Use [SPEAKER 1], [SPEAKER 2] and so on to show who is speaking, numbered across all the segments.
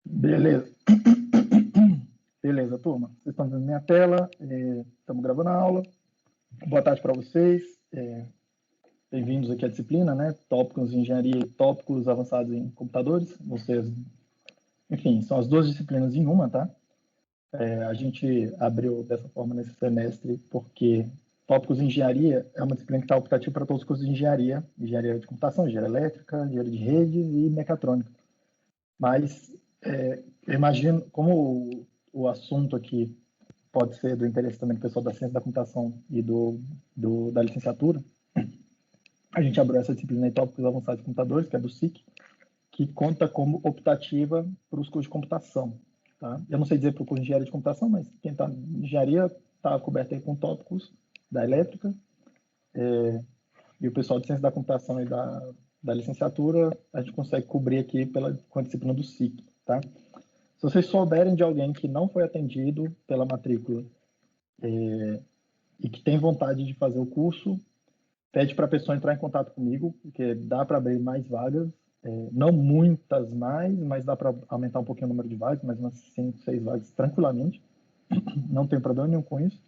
[SPEAKER 1] Beleza. Beleza, turma. Vocês estão vendo minha tela, estamos gravando a aula. Boa tarde para vocês. Bem-vindos aqui à disciplina, né? Tópicos em engenharia e tópicos avançados em computadores. Vocês, enfim, são as duas disciplinas em uma, tá? A gente abriu dessa forma nesse semestre porque tópicos em engenharia é uma disciplina que está optativa para todos os cursos de engenharia, engenharia de computação, engenharia elétrica, engenharia de redes e mecatrônica. Mas eu imagino, como o assunto aqui pode ser do interesse também do pessoal da ciência da computação e da licenciatura, a gente abriu essa disciplina em tópicos avançados de computadores, que é do SIC, que conta como optativa para os cursos de computação. Tá? Eu não sei dizer para o curso de engenharia de computação, mas quem está em engenharia está coberto aí com tópicos da elétrica, e o pessoal de ciência da computação e da licenciatura, a gente consegue cobrir aqui com a disciplina do SIC. Tá? Se vocês souberem de alguém que não foi atendido pela matrícula e que tem vontade de fazer o curso, pede para a pessoa entrar em contato comigo, porque dá para abrir mais vagas, não muitas mais, mas dá para aumentar um pouquinho o número de vagas, mais umas 5, 6 vagas tranquilamente. Não tem problema nenhum com isso.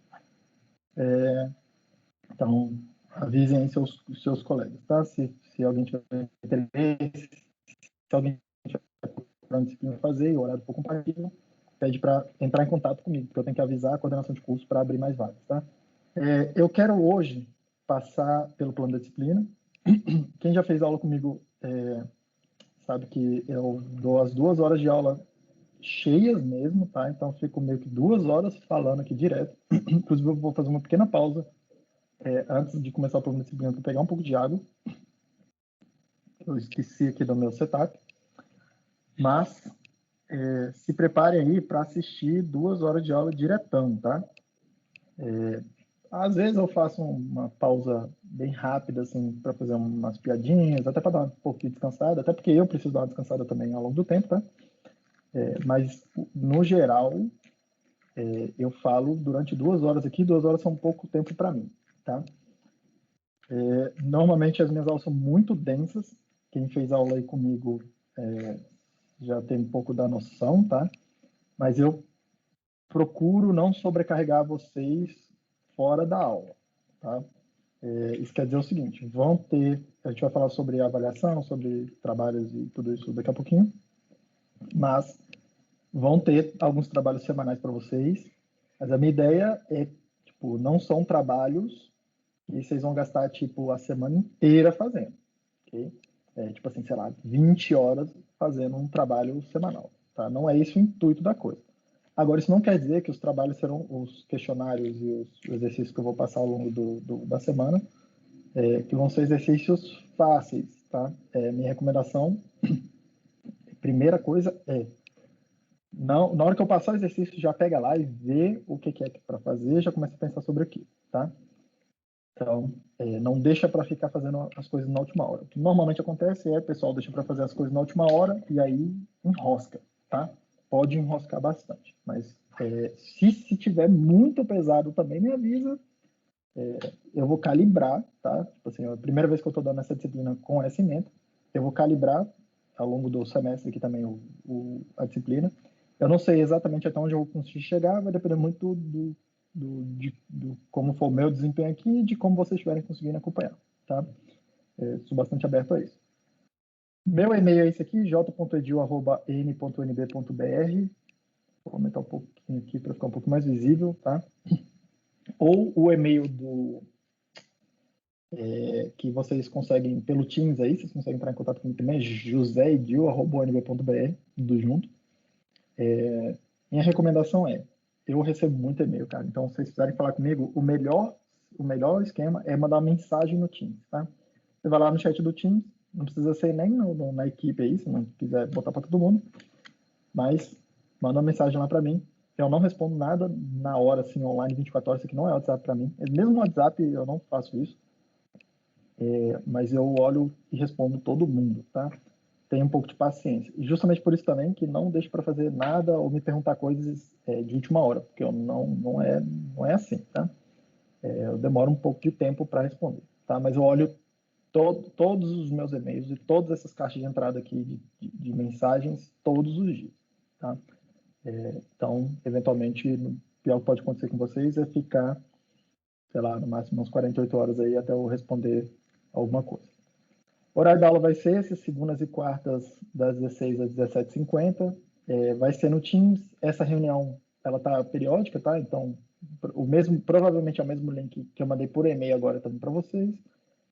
[SPEAKER 1] Então, avisem aí seus colegas, tá? Se alguém tiver interesse, se alguém tiver procurando disciplina fazer e o horário for compatível, pede para entrar em contato comigo, porque eu tenho que avisar a coordenação de curso para abrir mais vagas, tá? Eu quero hoje passar pelo plano da disciplina. Quem já fez aula comigo sabe que eu dou as 2 horas de aula cheias mesmo, tá? Então eu fico meio que 2 horas falando aqui direto. Inclusive eu vou fazer uma pequena pausa antes de começar o plano da disciplina para pegar um pouco de água. Eu esqueci aqui do meu setup. Mas se preparem aí para assistir 2 horas de aula diretão, tá? Às vezes eu faço uma pausa bem rápida, assim, para fazer umas piadinhas, até para dar um pouquinho descansada, até porque eu preciso dar uma descansada também ao longo do tempo, tá? Mas, no geral, eu falo durante 2 horas aqui, 2 horas são pouco tempo para mim, tá? Normalmente as minhas aulas são muito densas, quem fez aula aí comigo já tem um pouco da noção, tá? Mas eu procuro não sobrecarregar vocês fora da aula, tá? Isso quer dizer o seguinte, a gente vai falar sobre avaliação, sobre trabalhos e tudo isso daqui a pouquinho, mas vão ter alguns trabalhos semanais para vocês, mas a minha ideia é, tipo, não são trabalhos que vocês vão gastar, tipo, a semana inteira fazendo, ok? Tipo assim, sei lá, 20 horas fazendo um trabalho semanal, tá? Não é esse o intuito da coisa. Agora, isso não quer dizer que os trabalhos serão os questionários e os exercícios que eu vou passar ao longo da semana, que vão ser exercícios fáceis, tá? Minha recomendação, primeira coisa não, na hora que eu passar o exercício, já pega lá e vê o que é para fazer, já começa a pensar sobre aquilo, tá? Então, não deixa para ficar fazendo as coisas na última hora. O que normalmente acontece o pessoal deixa para fazer as coisas na última hora e aí enrosca, tá? Pode enroscar bastante, mas se tiver muito pesado também me avisa, eu vou calibrar, tá? Tipo assim, a primeira vez que eu estou dando essa disciplina com essa ementa, eu vou calibrar ao longo do semestre aqui também a disciplina. Eu não sei exatamente até onde eu vou conseguir chegar, vai depender muito do como for o meu desempenho aqui e de como vocês estiverem conseguindo acompanhar, tá? Sou bastante aberto a isso. Meu e-mail é esse aqui, j.edu@n.nb.br. Vou aumentar um pouquinho aqui para ficar um pouco mais visível, tá? Ou o e-mail que vocês conseguem pelo Teams aí, vocês conseguem entrar em contato comigo também, joseedio@nb.br, tudo junto. Minha recomendação eu recebo muito e-mail, cara, então se vocês precisarem falar comigo, o melhor esquema é mandar mensagem no Teams, tá? Você vai lá no chat do Teams, não precisa ser nem na equipe aí, se não quiser botar para todo mundo, mas manda uma mensagem lá para mim. Eu não respondo nada na hora, assim, online, 24 horas, isso aqui não é WhatsApp para mim. Mesmo no WhatsApp eu não faço isso, mas eu olho e respondo todo mundo, tá? Tenha um pouco de paciência. E justamente por isso também que não deixe para fazer nada ou me perguntar coisas de última hora, porque eu não é assim, tá? eu demoro um pouco de tempo para responder, tá? Mas eu olho todos os meus e-mails e todas essas caixas de entrada aqui de mensagens todos os dias, tá? Então, eventualmente, o pior que pode acontecer com vocês é ficar, sei lá, no máximo umas 48 horas aí até eu responder alguma coisa. O horário da aula vai ser essas segundas e quartas, das 16 às 17h50. Vai ser no Teams. Essa reunião, ela tá periódica, tá? Então, provavelmente é o mesmo link que eu mandei por e-mail agora também para vocês,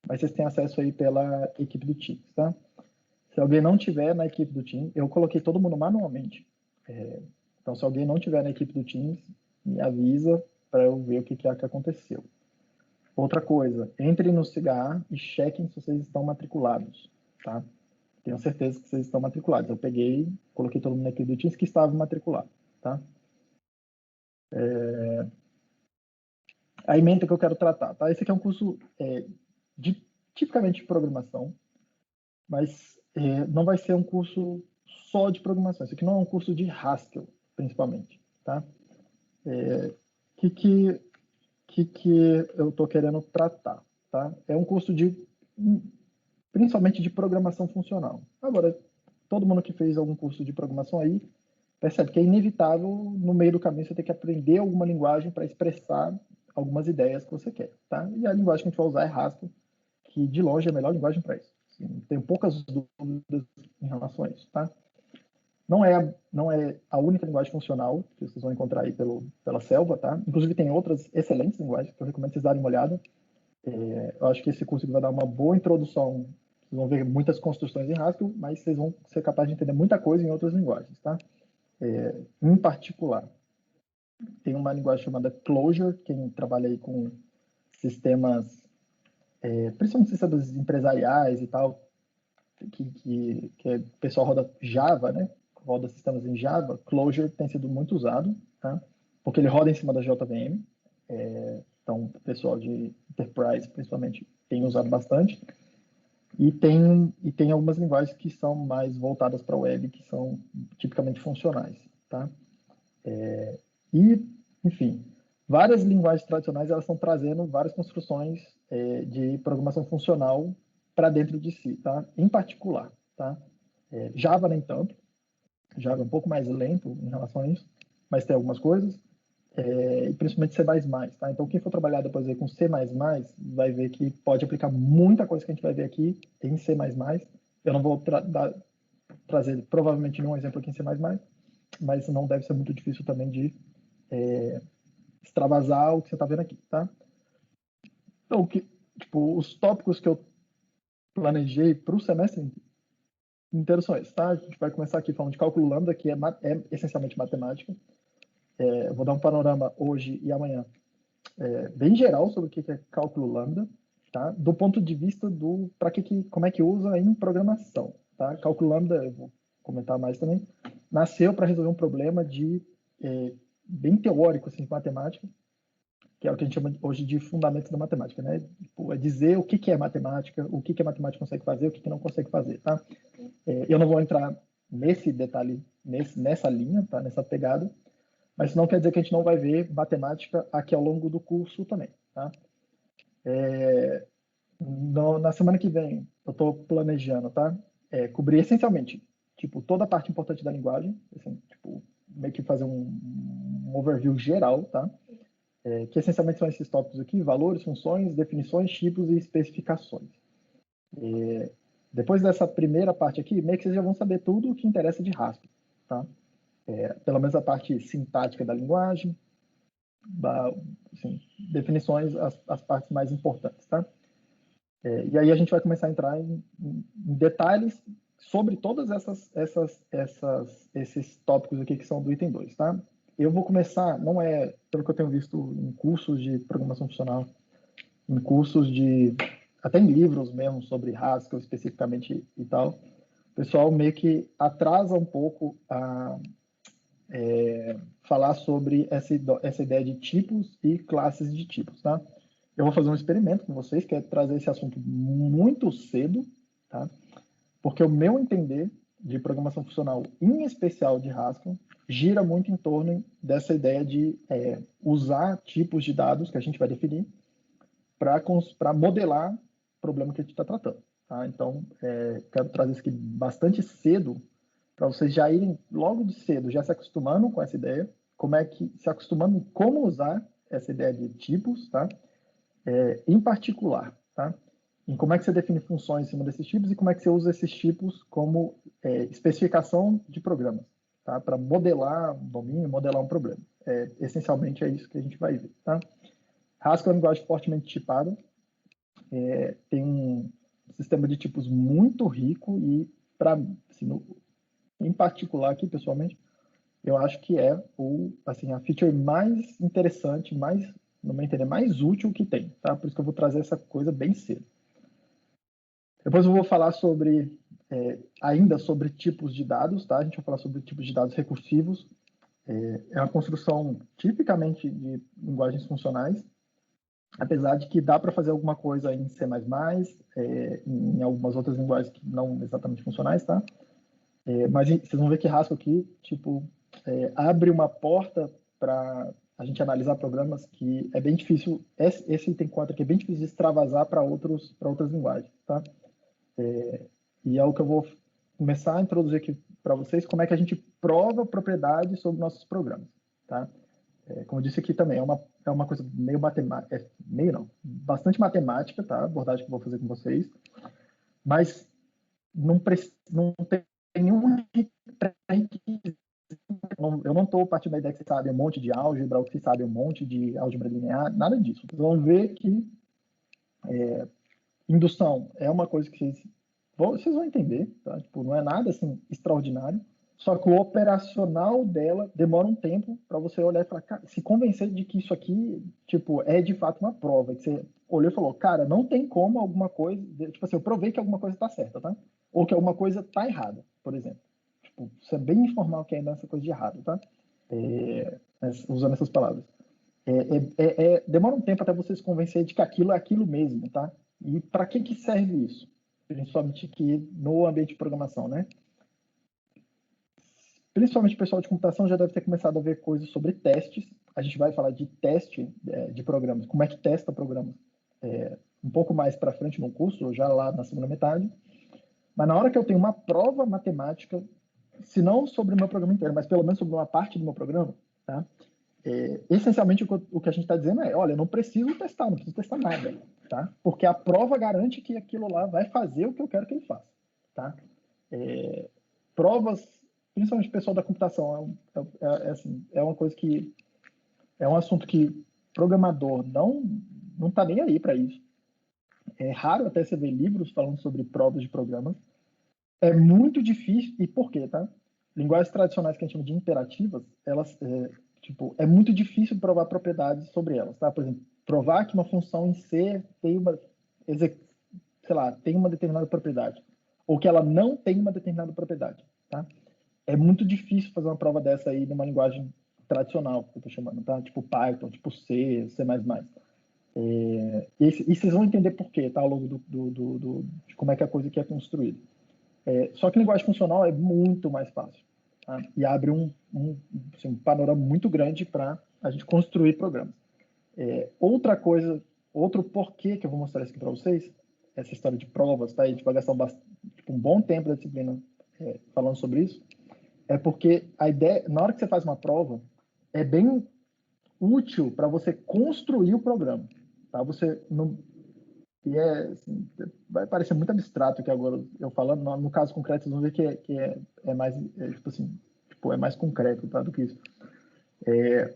[SPEAKER 1] mas vocês têm acesso aí pela equipe do Teams, tá? Se alguém não tiver na equipe do Teams, eu coloquei todo mundo manualmente. Então, se alguém não tiver na equipe do Teams, me avisa para eu ver o que é que aconteceu. Outra coisa, entrem no CIGA e chequem se vocês estão matriculados, tá? Tenho certeza que vocês estão matriculados. Eu peguei, coloquei todo mundo na equipe do Teams que estava matriculado, tá? A ementa que eu quero tratar, tá? Esse aqui é um curso tipicamente de programação, mas não vai ser um curso só de programação. Esse aqui não é um curso de Haskell, principalmente, tá? Que eu estou querendo tratar, tá? É um curso principalmente de programação funcional. Agora, todo mundo que fez algum curso de programação aí percebe que é inevitável, no meio do caminho, você ter que aprender alguma linguagem para expressar algumas ideias que você quer, tá? E a linguagem que a gente vai usar é Haskell, que de longe é a melhor linguagem para isso. Assim, tenho poucas dúvidas em relação a isso, tá? Não é a única linguagem funcional que vocês vão encontrar aí pela selva, tá? Inclusive tem outras excelentes linguagens que eu recomendo vocês darem uma olhada. Eu acho que esse curso vai dar uma boa introdução. Vocês vão ver muitas construções em Haskell, mas vocês vão ser capazes de entender muita coisa em outras linguagens, tá? Em particular, tem uma linguagem chamada Clojure, quem trabalha aí com sistemas, principalmente sistemas empresariais e tal, que o pessoal roda Java, né? Roda sistemas em Java. Clojure tem sido muito usado, tá? Porque ele roda em cima da JVM. Então, o pessoal de Enterprise, principalmente, tem usado bastante. E tem algumas linguagens que são mais voltadas para a web, que são tipicamente funcionais, tá? Enfim, várias linguagens tradicionais elas estão trazendo várias construções de programação funcional para dentro de si, tá? Em particular, tá? Java nem tanto. Java é um pouco mais lento em relação a isso, mas tem algumas coisas. E principalmente C++, tá? Então, quem for trabalhar depois aí com C++, vai ver que pode aplicar muita coisa que a gente vai ver aqui em C++. Eu não vou trazer provavelmente nenhum exemplo aqui em C++, mas não deve ser muito difícil também de extravasar o que você está vendo aqui, tá? Então, os tópicos que eu planejei para o semestre inteiro são esses, tá? A gente vai começar aqui falando de cálculo lambda, que é essencialmente matemática. Eu vou dar um panorama hoje e amanhã bem geral sobre o que é cálculo lambda, tá? Do ponto de vista do como é que usa em programação, tá? Cálculo lambda, eu vou comentar mais também, nasceu para resolver um problema bem teórico assim, de matemática, que é o que a gente chama hoje de fundamentos da matemática, né? É dizer o que é matemática, o que a matemática consegue fazer, o que não consegue fazer, tá? Eu não vou entrar nesse detalhe, nessa linha, tá? Nessa pegada, mas isso não quer dizer que a gente não vai ver matemática aqui ao longo do curso também, tá? Na semana que vem, eu estou planejando, tá? Cobrir essencialmente, toda a parte importante da linguagem, assim, meio que fazer um overview geral, tá? Que essencialmente são esses tópicos aqui: valores, funções, definições, tipos e especificações. Depois dessa primeira parte aqui, meio que vocês já vão saber tudo o que interessa de Haskell, tá? Pelo menos a parte sintática da linguagem, assim, definições, as partes mais importantes, tá? E aí a gente vai começar a entrar em detalhes sobre todos esses tópicos aqui que são do item 2, tá? Eu vou começar, não é, pelo que eu tenho visto em cursos de programação funcional, em cursos até em livros mesmo sobre Haskell especificamente e tal, o pessoal meio que atrasa um pouco a falar sobre essa ideia de tipos e classes de tipos, tá? Eu vou fazer um experimento com vocês, que é trazer esse assunto muito cedo, tá? Porque o meu entender de programação funcional, em especial de Haskell, gira muito em torno dessa ideia de usar tipos de dados que a gente vai definir para modelar o problema que a gente está tratando. Tá? Então, quero trazer isso aqui bastante cedo, para vocês já irem logo de cedo, já se acostumando com essa ideia, se acostumando em como usar essa ideia de tipos, tá? Em particular, tá? Em como é que você define funções em cima desses tipos e como é que você usa esses tipos como especificação de programas, tá? Para modelar um domínio, modelar um problema. Essencialmente é isso que a gente vai ver, tá? Haskell é uma linguagem fortemente tipada, tem um sistema de tipos muito rico e, assim, em particular aqui, pessoalmente, eu acho que é a feature mais interessante, no meu entender, mais útil que tem, tá? Por isso que eu vou trazer essa coisa bem cedo. Depois eu vou falar ainda sobre tipos de dados, tá? A gente vai falar sobre tipos de dados recursivos. É uma construção tipicamente de linguagens funcionais, apesar de que dá para fazer alguma coisa em C++, em algumas outras linguagens que não exatamente funcionais, tá? Mas vocês vão ver que Haskell aqui, abre uma porta para a gente analisar programas que é bem difícil, esse item 4 aqui é bem difícil de extravasar para outras linguagens, tá? E é o que eu vou começar a introduzir aqui para vocês, como é que a gente prova propriedades sobre nossos programas, tá? Como eu disse aqui também, é uma coisa meio matemática, meio não, bastante matemática, tá? A abordagem que eu vou fazer com vocês, mas não tem nenhum requisito. Eu não estou partindo da ideia que você sabe um monte de álgebra, ou que você sabe um monte de álgebra linear, nada disso. Vocês vão ver que indução é uma coisa que vocês vão entender, tá? Não é nada assim extraordinário, só que o operacional dela demora um tempo para você olhar e falar, cara, se convencer de que isso aqui, é de fato uma prova, que você olhou e falou, cara, não tem como alguma coisa, eu provei que alguma coisa está certa, tá? Ou que alguma coisa está errada, por exemplo. Isso é bem informal que ainda essa coisa de errado, tá? Usando essas palavras. Demora um tempo até você se convencer de que aquilo é aquilo mesmo, tá? E para que serve isso? Principalmente aqui no ambiente de programação, né? Principalmente o pessoal de computação já deve ter começado a ver coisas sobre testes. A gente vai falar de teste de programas, como é que testa programas um pouco mais para frente no curso, já lá na segunda metade. Mas na hora que eu tenho uma prova matemática, se não sobre o meu programa inteiro, mas pelo menos sobre uma parte do meu programa, tá? Essencialmente o que a gente está dizendo olha, eu não preciso testar nada, tá? Porque a prova garante que aquilo lá vai fazer o que eu quero que ele faça, tá? Provas, principalmente o pessoal da computação, assim, é uma coisa que é um assunto que programador não está nem aí para isso. É raro até você ver livros falando sobre provas de programas. É muito difícil, e por quê, tá? Linguagens tradicionais que a gente chama de imperativas, elas, é muito difícil provar propriedades sobre elas, tá? Por exemplo, provar que uma função em C tem tem uma determinada propriedade, ou que ela não tem uma determinada propriedade, tá? É muito difícil fazer uma prova dessa aí numa linguagem tradicional, que eu tô chamando, tá? Tipo Python, tipo C, C++. E vocês vão entender por quê, tá? Ao longo de como é que a coisa aqui é construída. Só que linguagem funcional é muito mais fácil, tá? E abre assim, um panorama muito grande para a gente construir programas. Outro porquê que eu vou mostrar isso aqui para vocês, essa história de provas, tá? A gente vai gastar um bom tempo da disciplina falando sobre isso, é porque a ideia, na hora que você faz uma prova, é bem útil para você construir o programa, tá? Você não assim, vai parecer muito abstrato aqui agora eu falando, no caso concreto vocês vão ver que é mais é mais concreto, tá, do que isso.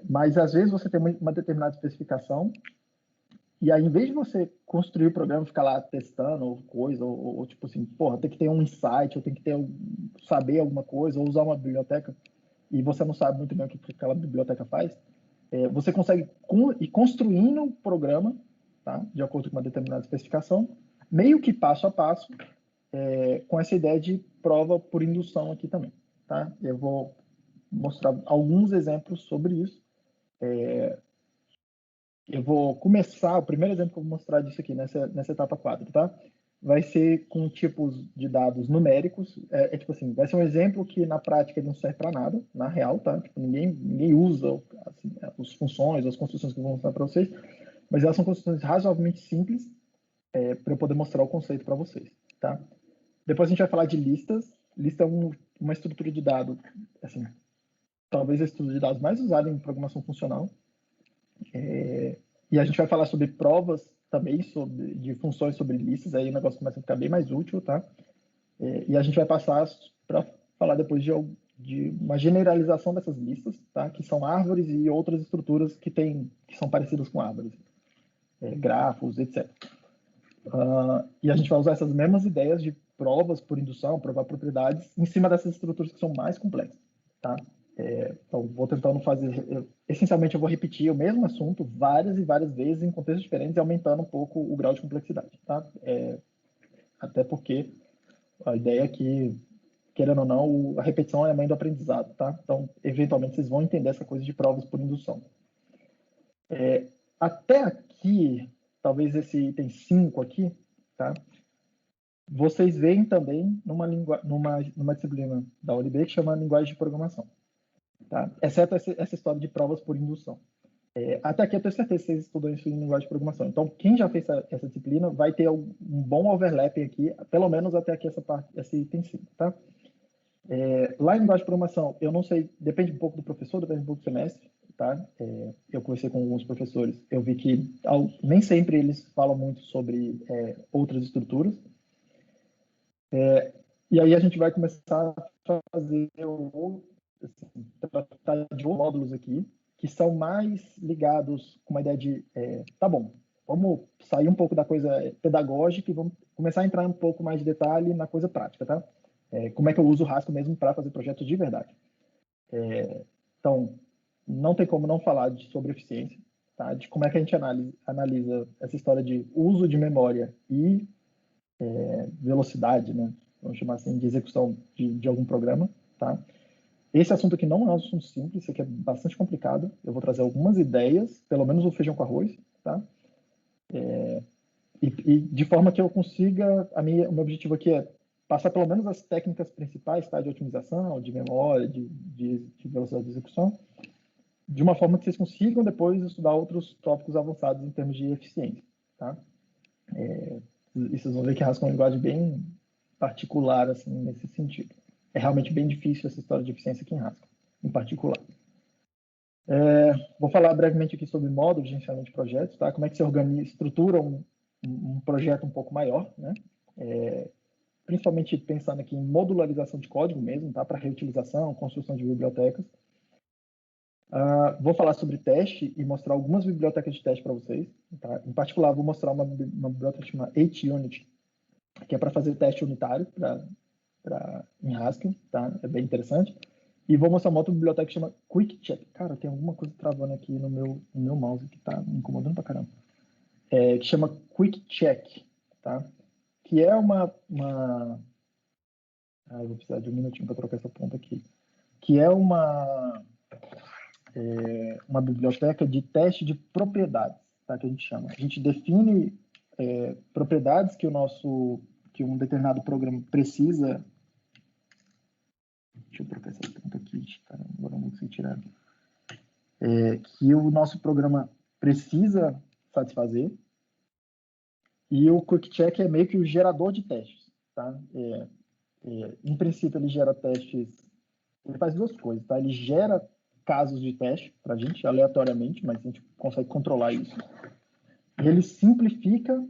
[SPEAKER 1] Mas às vezes você tem uma determinada especificação e aí, em vez de você construir o programa, ficar lá testando coisa, ou tipo assim, porra, tem que ter um insight, ou tem que saber alguma coisa, ou usar uma biblioteca, e você não sabe muito bem o que aquela biblioteca faz, você consegue ir construindo o programa, tá? De acordo com uma determinada especificação, meio que passo a passo, com essa ideia de prova por indução aqui também, tá? Eu vou mostrar alguns exemplos sobre isso. Eu vou começar, o primeiro exemplo que eu vou mostrar disso aqui, nessa etapa 4, tá? Vai ser com tipos de dados numéricos. Tipo assim, vai ser um exemplo que na prática ele não serve para nada, na real, tá? Tipo, ninguém usa assim, as funções, as construções que eu vou mostrar para vocês. mas elas são construções razoavelmente simples para eu poder mostrar o conceito para vocês, tá? Depois a gente vai falar de listas. Lista é uma estrutura de dado, assim, talvez a estrutura de dados mais usada em programação funcional. E a gente vai falar sobre provas também, de funções sobre listas, aí o negócio começa a ficar bem mais útil, tá? E a gente vai passar para falar depois de uma generalização dessas listas, tá? Que são árvores e outras estruturas que são parecidas com árvores, grafos, etc. E a gente vai usar essas mesmas ideias de provas por indução, provar propriedades, em cima dessas estruturas que são mais complexas, tá? Então, vou tentando fazer... essencialmente, eu vou repetir o mesmo assunto várias e várias vezes em contextos diferentes e aumentando um pouco o grau de complexidade, tá? Até porque a ideia é que, querendo ou não, a repetição é a mãe do aprendizado, tá? Então, eventualmente, vocês vão entender essa coisa de provas por indução. Até aqui, talvez esse item 5 aqui, tá? Vocês veem também numa disciplina da UNB que chama linguagem de programação, tá? Exceto essa história de provas por indução. Até aqui eu tenho certeza que vocês estudam isso em linguagem de programação. Então, quem já fez essa disciplina vai ter um bom overlap aqui, pelo menos até aqui esse item 5, tá? Lá em linguagem de programação, eu não sei, depende um pouco do professor, depende um pouco do semestre, tá? Eu conversei com alguns professores, eu vi que nem sempre eles falam muito sobre outras estruturas. E aí a gente vai começar a fazer tratar de módulos aqui, que são mais ligados com uma ideia de, tá bom, vamos sair um pouco da coisa pedagógica e vamos começar a entrar um pouco mais de detalhe na coisa prática, tá? Como é que eu uso o Haskell mesmo para fazer projetos de verdade. Então, não tem como não falar sobre eficiência, tá? De como é que a gente analisa essa história de uso de memória e velocidade, né? Vamos chamar assim, de execução de algum programa, tá? Esse assunto aqui não é um assunto simples, isso aqui é bastante complicado. Eu vou trazer algumas ideias, pelo menos o feijão com arroz, tá? E de forma que eu consiga, o meu objetivo aqui é passar pelo menos as técnicas principais, tá? De otimização, de memória, de velocidade de execução, de uma forma que vocês consigam depois estudar outros tópicos avançados em termos de eficiência, tá? E vocês vão ver que Haskell é uma linguagem bem particular, assim, nesse sentido. É realmente bem difícil essa história de eficiência aqui em Haskell, em particular. Vou falar brevemente aqui sobre módulos de gerenciamento de projetos, tá? Como é que você estrutura um projeto um pouco maior, né? Principalmente pensando aqui em modularização de código mesmo, tá? Para reutilização, construção de bibliotecas. Vou falar sobre teste e mostrar algumas bibliotecas de teste para vocês. Tá? Em particular, vou mostrar uma biblioteca chamada HUnit, que é para fazer teste unitário em Haskell. Tá? É bem interessante. E vou mostrar uma outra biblioteca que chama Quick Check. Cara, tem alguma coisa travando aqui no meu mouse que está me incomodando pra caramba. Que chama Quick Check. Tá? Que é eu vou precisar de um minutinho para trocar essa ponta aqui. Que é uma biblioteca de teste de propriedades, tá? Que a gente chama. A gente define propriedades que um determinado programa precisa. Deixa eu trocar essa ponta aqui, caramba, agora não vou conseguir tirar. Que o nosso programa precisa satisfazer. E o Quick Check é meio que o gerador de testes, tá? Em princípio, ele gera testes. Ele faz duas coisas, tá? Ele gera casos de teste para a gente, aleatoriamente, mas a gente consegue controlar isso. E ele simplifica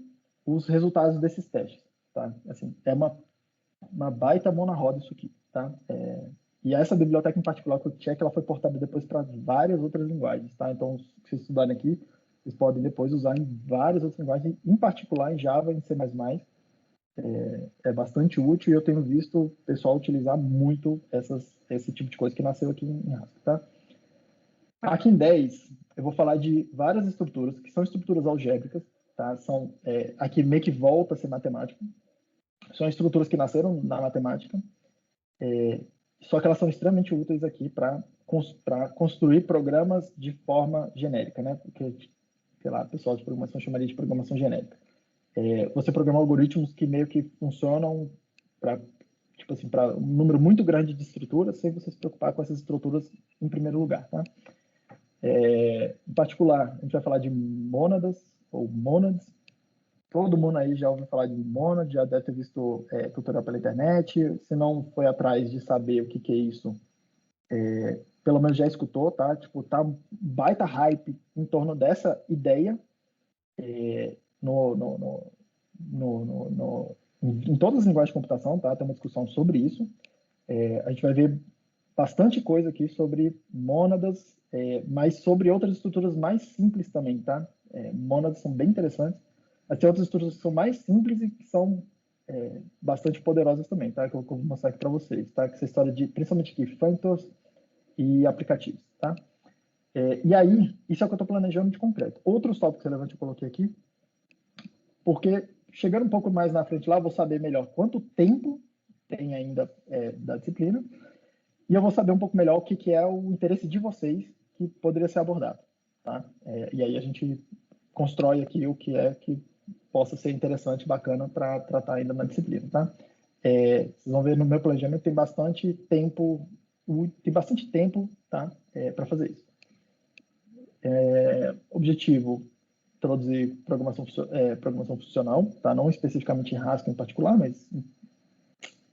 [SPEAKER 1] os resultados desses testes, tá? Assim, é uma baita mão na roda isso aqui, tá? E essa biblioteca em particular, o QuickCheck, ela foi portada depois para várias outras linguagens, tá? Então, se vocês estudarem aqui, vocês podem depois usar em várias outras linguagens, em particular em Java e em C++. É bastante útil e eu tenho visto o pessoal utilizar muito esse tipo de coisa que nasceu aqui em Haskell, tá? Aqui em 10, eu vou falar de várias estruturas, que são estruturas algébricas, tá? Aqui meio que volta a ser matemático. São estruturas que nasceram na matemática, só que elas são extremamente úteis aqui para construir programas de forma genérica, né? Porque, sei lá, o pessoal de programação chamaria de programação genérica. Você programa algoritmos que meio que funcionam para tipo assim, para um número muito grande de estruturas, sem você se preocupar com essas estruturas em primeiro lugar, tá? Em particular, a gente vai falar de mônadas, ou mônads. Todo mundo aí já ouviu falar de mônad, já deve ter visto tutorial pela internet. Se não foi atrás de saber o que, que é isso, pelo menos já escutou, tá? Tipo, tá um baita hype em torno dessa ideia no, no, no, em todas as linguagens de computação, tá? Tem uma discussão sobre isso. A gente vai ver bastante coisa aqui sobre mônadas, mas sobre outras estruturas mais simples também, tá? Mônadas são bem interessantes, mas tem outras estruturas que são mais simples e que são bastante poderosas também, tá? Que eu vou mostrar aqui para vocês, tá? Que essa história de, principalmente aqui, functors e aplicativos, tá? E aí, isso é o que eu estou planejando de concreto. Outros tópicos relevantes eu coloquei aqui, porque chegando um pouco mais na frente lá, eu vou saber melhor quanto tempo tem ainda da disciplina, e eu vou saber um pouco melhor o que, que é o interesse de vocês que poderia ser abordado. Tá? E aí a gente constrói aqui o que é que possa ser interessante, bacana para tratar ainda na disciplina. Tá? Vocês vão ver no meu planejamento tem bastante tempo, tá? Para fazer isso. Objetivo, introduzir programação funcional, tá? Não especificamente em Haskell em particular, mas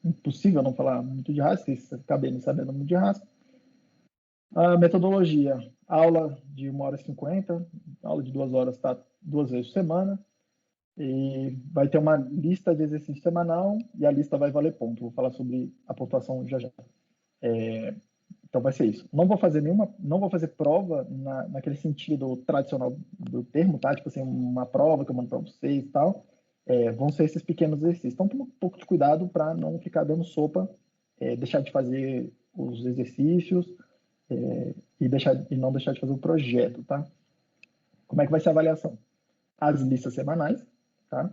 [SPEAKER 1] impossível não falar muito de Haskell, se acabei não sabendo muito de Haskell. A metodologia, aula de 1h50, aula de 2 horas, tá? 2 vezes por semana. E vai ter uma lista de exercício semanal e a lista vai valer ponto. Vou falar sobre a pontuação já já. Então vai ser isso. Não vou fazer prova naquele sentido tradicional do termo, tá? Tipo assim, uma prova que eu mando para vocês e tal. Vão ser esses pequenos exercícios. Então, toma um pouco de cuidado para não ficar dando sopa, deixar de fazer os exercícios e não deixar de fazer o projeto, tá? Como é que vai ser a avaliação? As listas semanais, tá?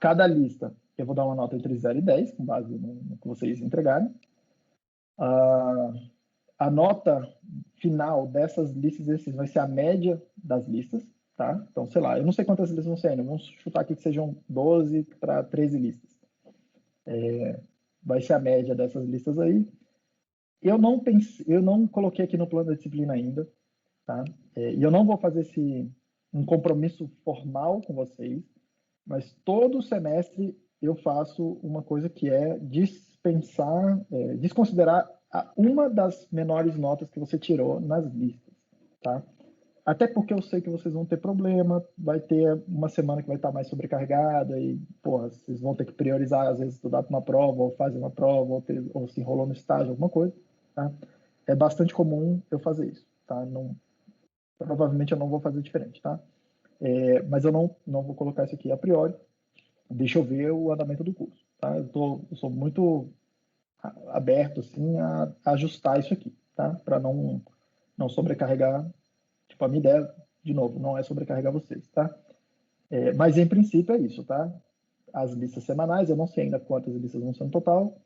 [SPEAKER 1] Cada lista eu vou dar uma nota entre 0 e 10, com base no que vocês entregarem. A nota final dessas listas de exercícios vai ser a média das listas, tá? Então, sei lá, eu não sei quantas listas vão ser ainda, vamos chutar aqui que sejam 12 para 13 listas. Vai ser a média dessas listas aí. Eu não coloquei aqui no plano da disciplina ainda, tá? E eu não vou fazer um compromisso formal com vocês, mas todo semestre eu faço uma coisa que é desconsiderar uma das menores notas que você tirou nas listas, tá? Até porque eu sei que vocês vão ter problema, vai ter uma semana que vai estar mais sobrecarregada e, porra, vocês vão ter que priorizar, às vezes, estudar para uma prova, ou fazer uma prova, ou se enrolou no estágio, alguma coisa, tá? É bastante comum eu fazer isso, tá? Provavelmente eu não vou fazer diferente, tá? Mas eu não vou colocar isso aqui a priori. Deixa eu ver o andamento do curso, tá? Eu sou muito aberto, assim, a ajustar isso aqui, tá? Para não sobrecarregar. Tipo, a minha ideia, de novo, não é sobrecarregar vocês, tá? Mas, em princípio, é isso, tá? As listas semanais, eu não sei ainda quantas listas vão ser no total,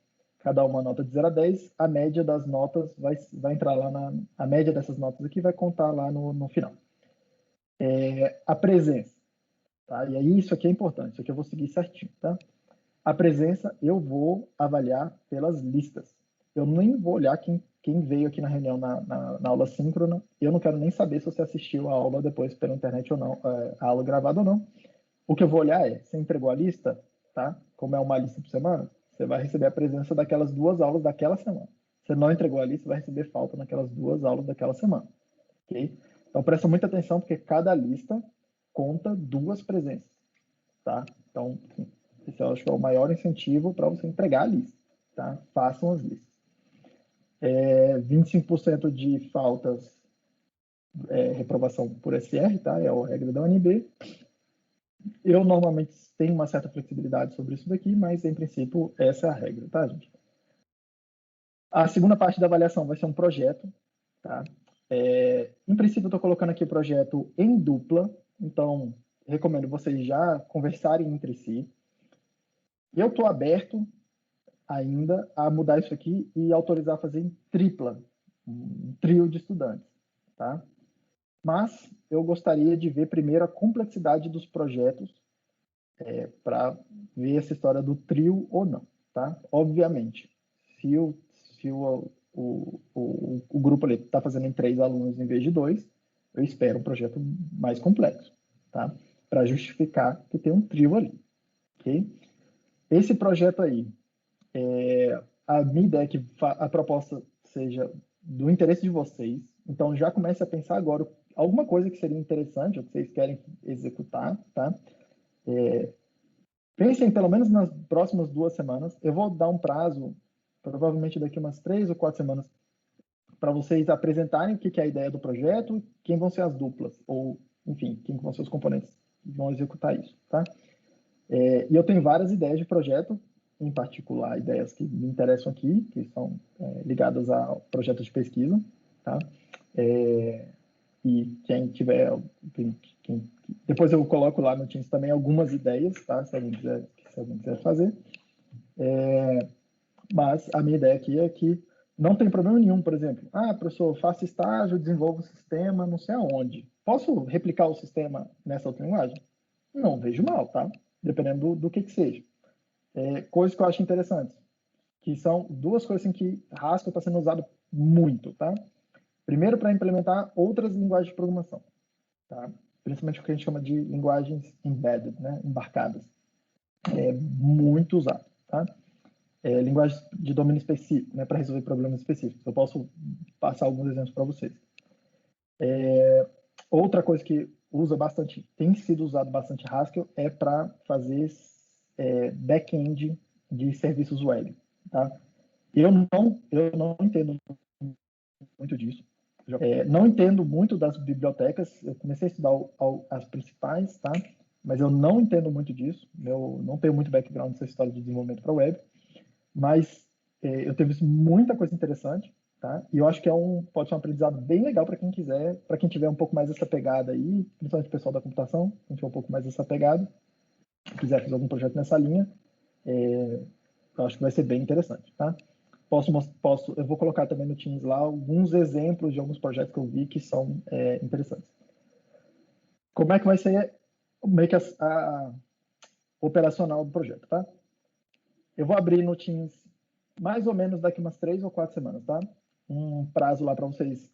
[SPEAKER 1] cada uma nota de 0 a 10, a média das notas vai entrar lá a média dessas notas aqui vai contar lá no final. A presença, tá? E aí isso aqui é importante, isso aqui eu vou seguir certinho, tá? A presença eu vou avaliar pelas listas. Eu nem vou olhar quem veio aqui na reunião na aula síncrona. Eu não quero nem saber se você assistiu a aula depois pela internet ou não, a aula gravada ou não. O que eu vou olhar você entregou a lista, tá? Como é uma lista por semana, você vai receber a presença daquelas 2 aulas daquela semana. Você não entregou a lista, vai receber falta naquelas 2 aulas daquela semana, ok? Então presta muita atenção porque cada lista conta 2 presenças, tá? Então, esse eu acho que é o maior incentivo para você entregar a lista, tá? Façam as listas. 25% de faltas reprovação por SR, tá? É a regra da UNB. Eu normalmente tenho uma certa flexibilidade sobre isso daqui, mas em princípio essa é a regra, tá, gente? A segunda parte da avaliação vai ser um projeto, tá? Em princípio eu estou colocando aqui o projeto em dupla, então recomendo vocês já conversarem entre si. Eu estou aberto ainda a mudar isso aqui e autorizar a fazer em tripla, um trio de estudantes, tá? Mas eu gostaria de ver primeiro a complexidade dos projetos para ver essa história do trio ou não, tá? Obviamente, se o grupo ali está fazendo em 3 alunos em vez de 2, eu espero um projeto mais complexo, tá? Para justificar que tem um trio ali, ok? Esse projeto aí, a minha ideia é que a proposta seja do interesse de vocês, então já comece a pensar agora alguma coisa que seria interessante ou que vocês querem executar, tá? Pensem pelo menos nas próximas 2 semanas. Eu vou dar um prazo, provavelmente daqui umas 3 ou 4 semanas, para vocês apresentarem o que é a ideia do projeto, quem vão ser as duplas, ou, enfim, quem vão ser os componentes que vão executar isso, tá? E eu tenho várias ideias de projeto, em particular ideias que me interessam aqui, que são ligadas a projetos de pesquisa, tá? E quem tiver, depois eu coloco lá no Teams também algumas ideias, tá? Se alguém quiser fazer. Mas a minha ideia aqui é que não tem problema nenhum, por exemplo, professor, faço estágio, desenvolvo o sistema, não sei aonde. Posso replicar o sistema nessa outra linguagem? Não vejo mal, tá? Dependendo do que seja. Coisas que eu acho interessantes, que são 2 coisas em que Haskell está sendo usado muito, tá? Primeiro, para implementar outras linguagens de programação, tá? Principalmente o que a gente chama de linguagens embedded, né? Embarcadas. É muito usado, tá? Linguagens de domínio específico, né? Para resolver problemas específicos. Eu posso passar alguns exemplos para vocês. Outra coisa que usa bastante, tem sido usado bastante Haskell, é para fazer back-end de serviços web, tá? Eu não entendo muito disso. Não entendo muito das bibliotecas. Eu comecei a estudar as principais, tá? Mas eu não entendo muito disso. Eu não tenho muito background nessa história de desenvolvimento para web. Mas eu tenho visto muita coisa interessante, tá? E eu acho que pode ser um aprendizado bem legal para quem quiser, para quem tiver um pouco mais essa pegada aí, principalmente o pessoal da computação, quem tiver um pouco mais essa pegada, quiser fazer algum projeto nessa linha, eu acho que vai ser bem interessante, tá? Eu vou colocar também no Teams lá alguns exemplos de alguns projetos que eu vi que são interessantes. Como é que vai ser meio que a operacional do projeto, tá? Eu vou abrir no Teams mais ou menos daqui umas 3 ou 4 semanas, tá? Um prazo lá para vocês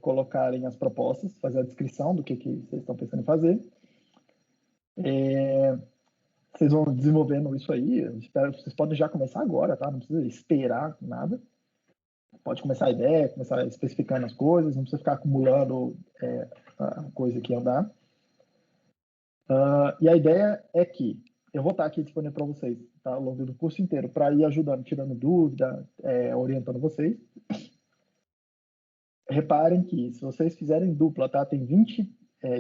[SPEAKER 1] colocarem as propostas, fazer a descrição do que vocês estão pensando em fazer. Vocês vão desenvolvendo isso aí. Vocês podem já começar agora, tá? Não precisa esperar nada. Pode começar a ideia, começar especificando as coisas, não precisa ficar acumulando a coisa que andar. E a ideia é que eu vou estar aqui disponível para vocês, tá? Ao longo do curso inteiro, para ir ajudando, tirando dúvida, orientando vocês. Reparem que se vocês fizerem dupla, tá? Tem 20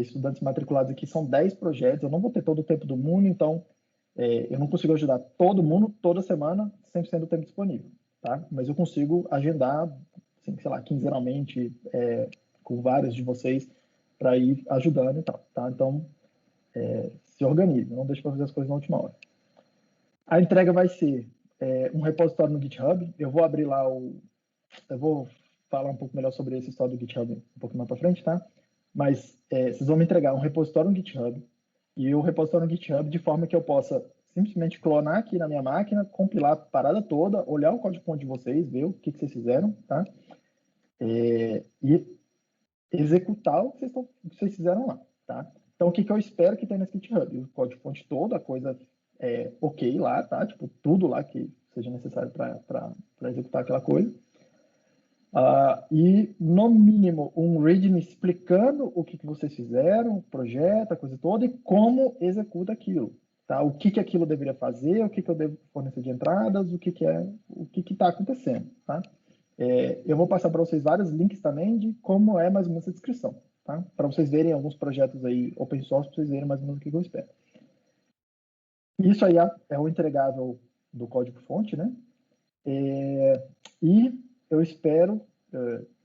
[SPEAKER 1] estudantes matriculados aqui, são 10 projetos, eu não vou ter todo o tempo do mundo, então eu não consigo ajudar todo mundo toda semana, 100% do tempo disponível, tá? Mas eu consigo agendar, assim, sei lá, quinzenalmente, com vários de vocês, para ir ajudando e tal, tá? Então, se organize, não deixe para fazer as coisas na última hora. A entrega vai ser um repositório no GitHub, eu vou abrir lá eu vou falar um pouco melhor sobre essa história do GitHub um pouco mais para frente, tá? Mas vocês vão me entregar um repositório no GitHub e o repositório no GitHub de forma que eu possa simplesmente clonar aqui na minha máquina, compilar a parada toda, olhar o código-fonte de vocês, ver o que vocês fizeram, tá? E executar o que vocês fizeram lá, tá? Então, o que eu espero que tenha nesse GitHub? O código-fonte todo, a coisa ok lá, tá? Tipo, tudo lá que seja necessário para executar aquela coisa. E, no mínimo, um README explicando o que vocês fizeram, o projeto, a coisa toda, e como executa aquilo. Tá? O que aquilo deveria fazer, o que eu devo fornecer de entradas, o que está acontecendo. Tá? Eu vou passar para vocês vários links também de como é mais ou menos a descrição. Tá? Para vocês verem alguns projetos aí open source, para vocês verem mais ou menos o que eu espero. Isso aí é o entregável do código-fonte, né? E eu espero,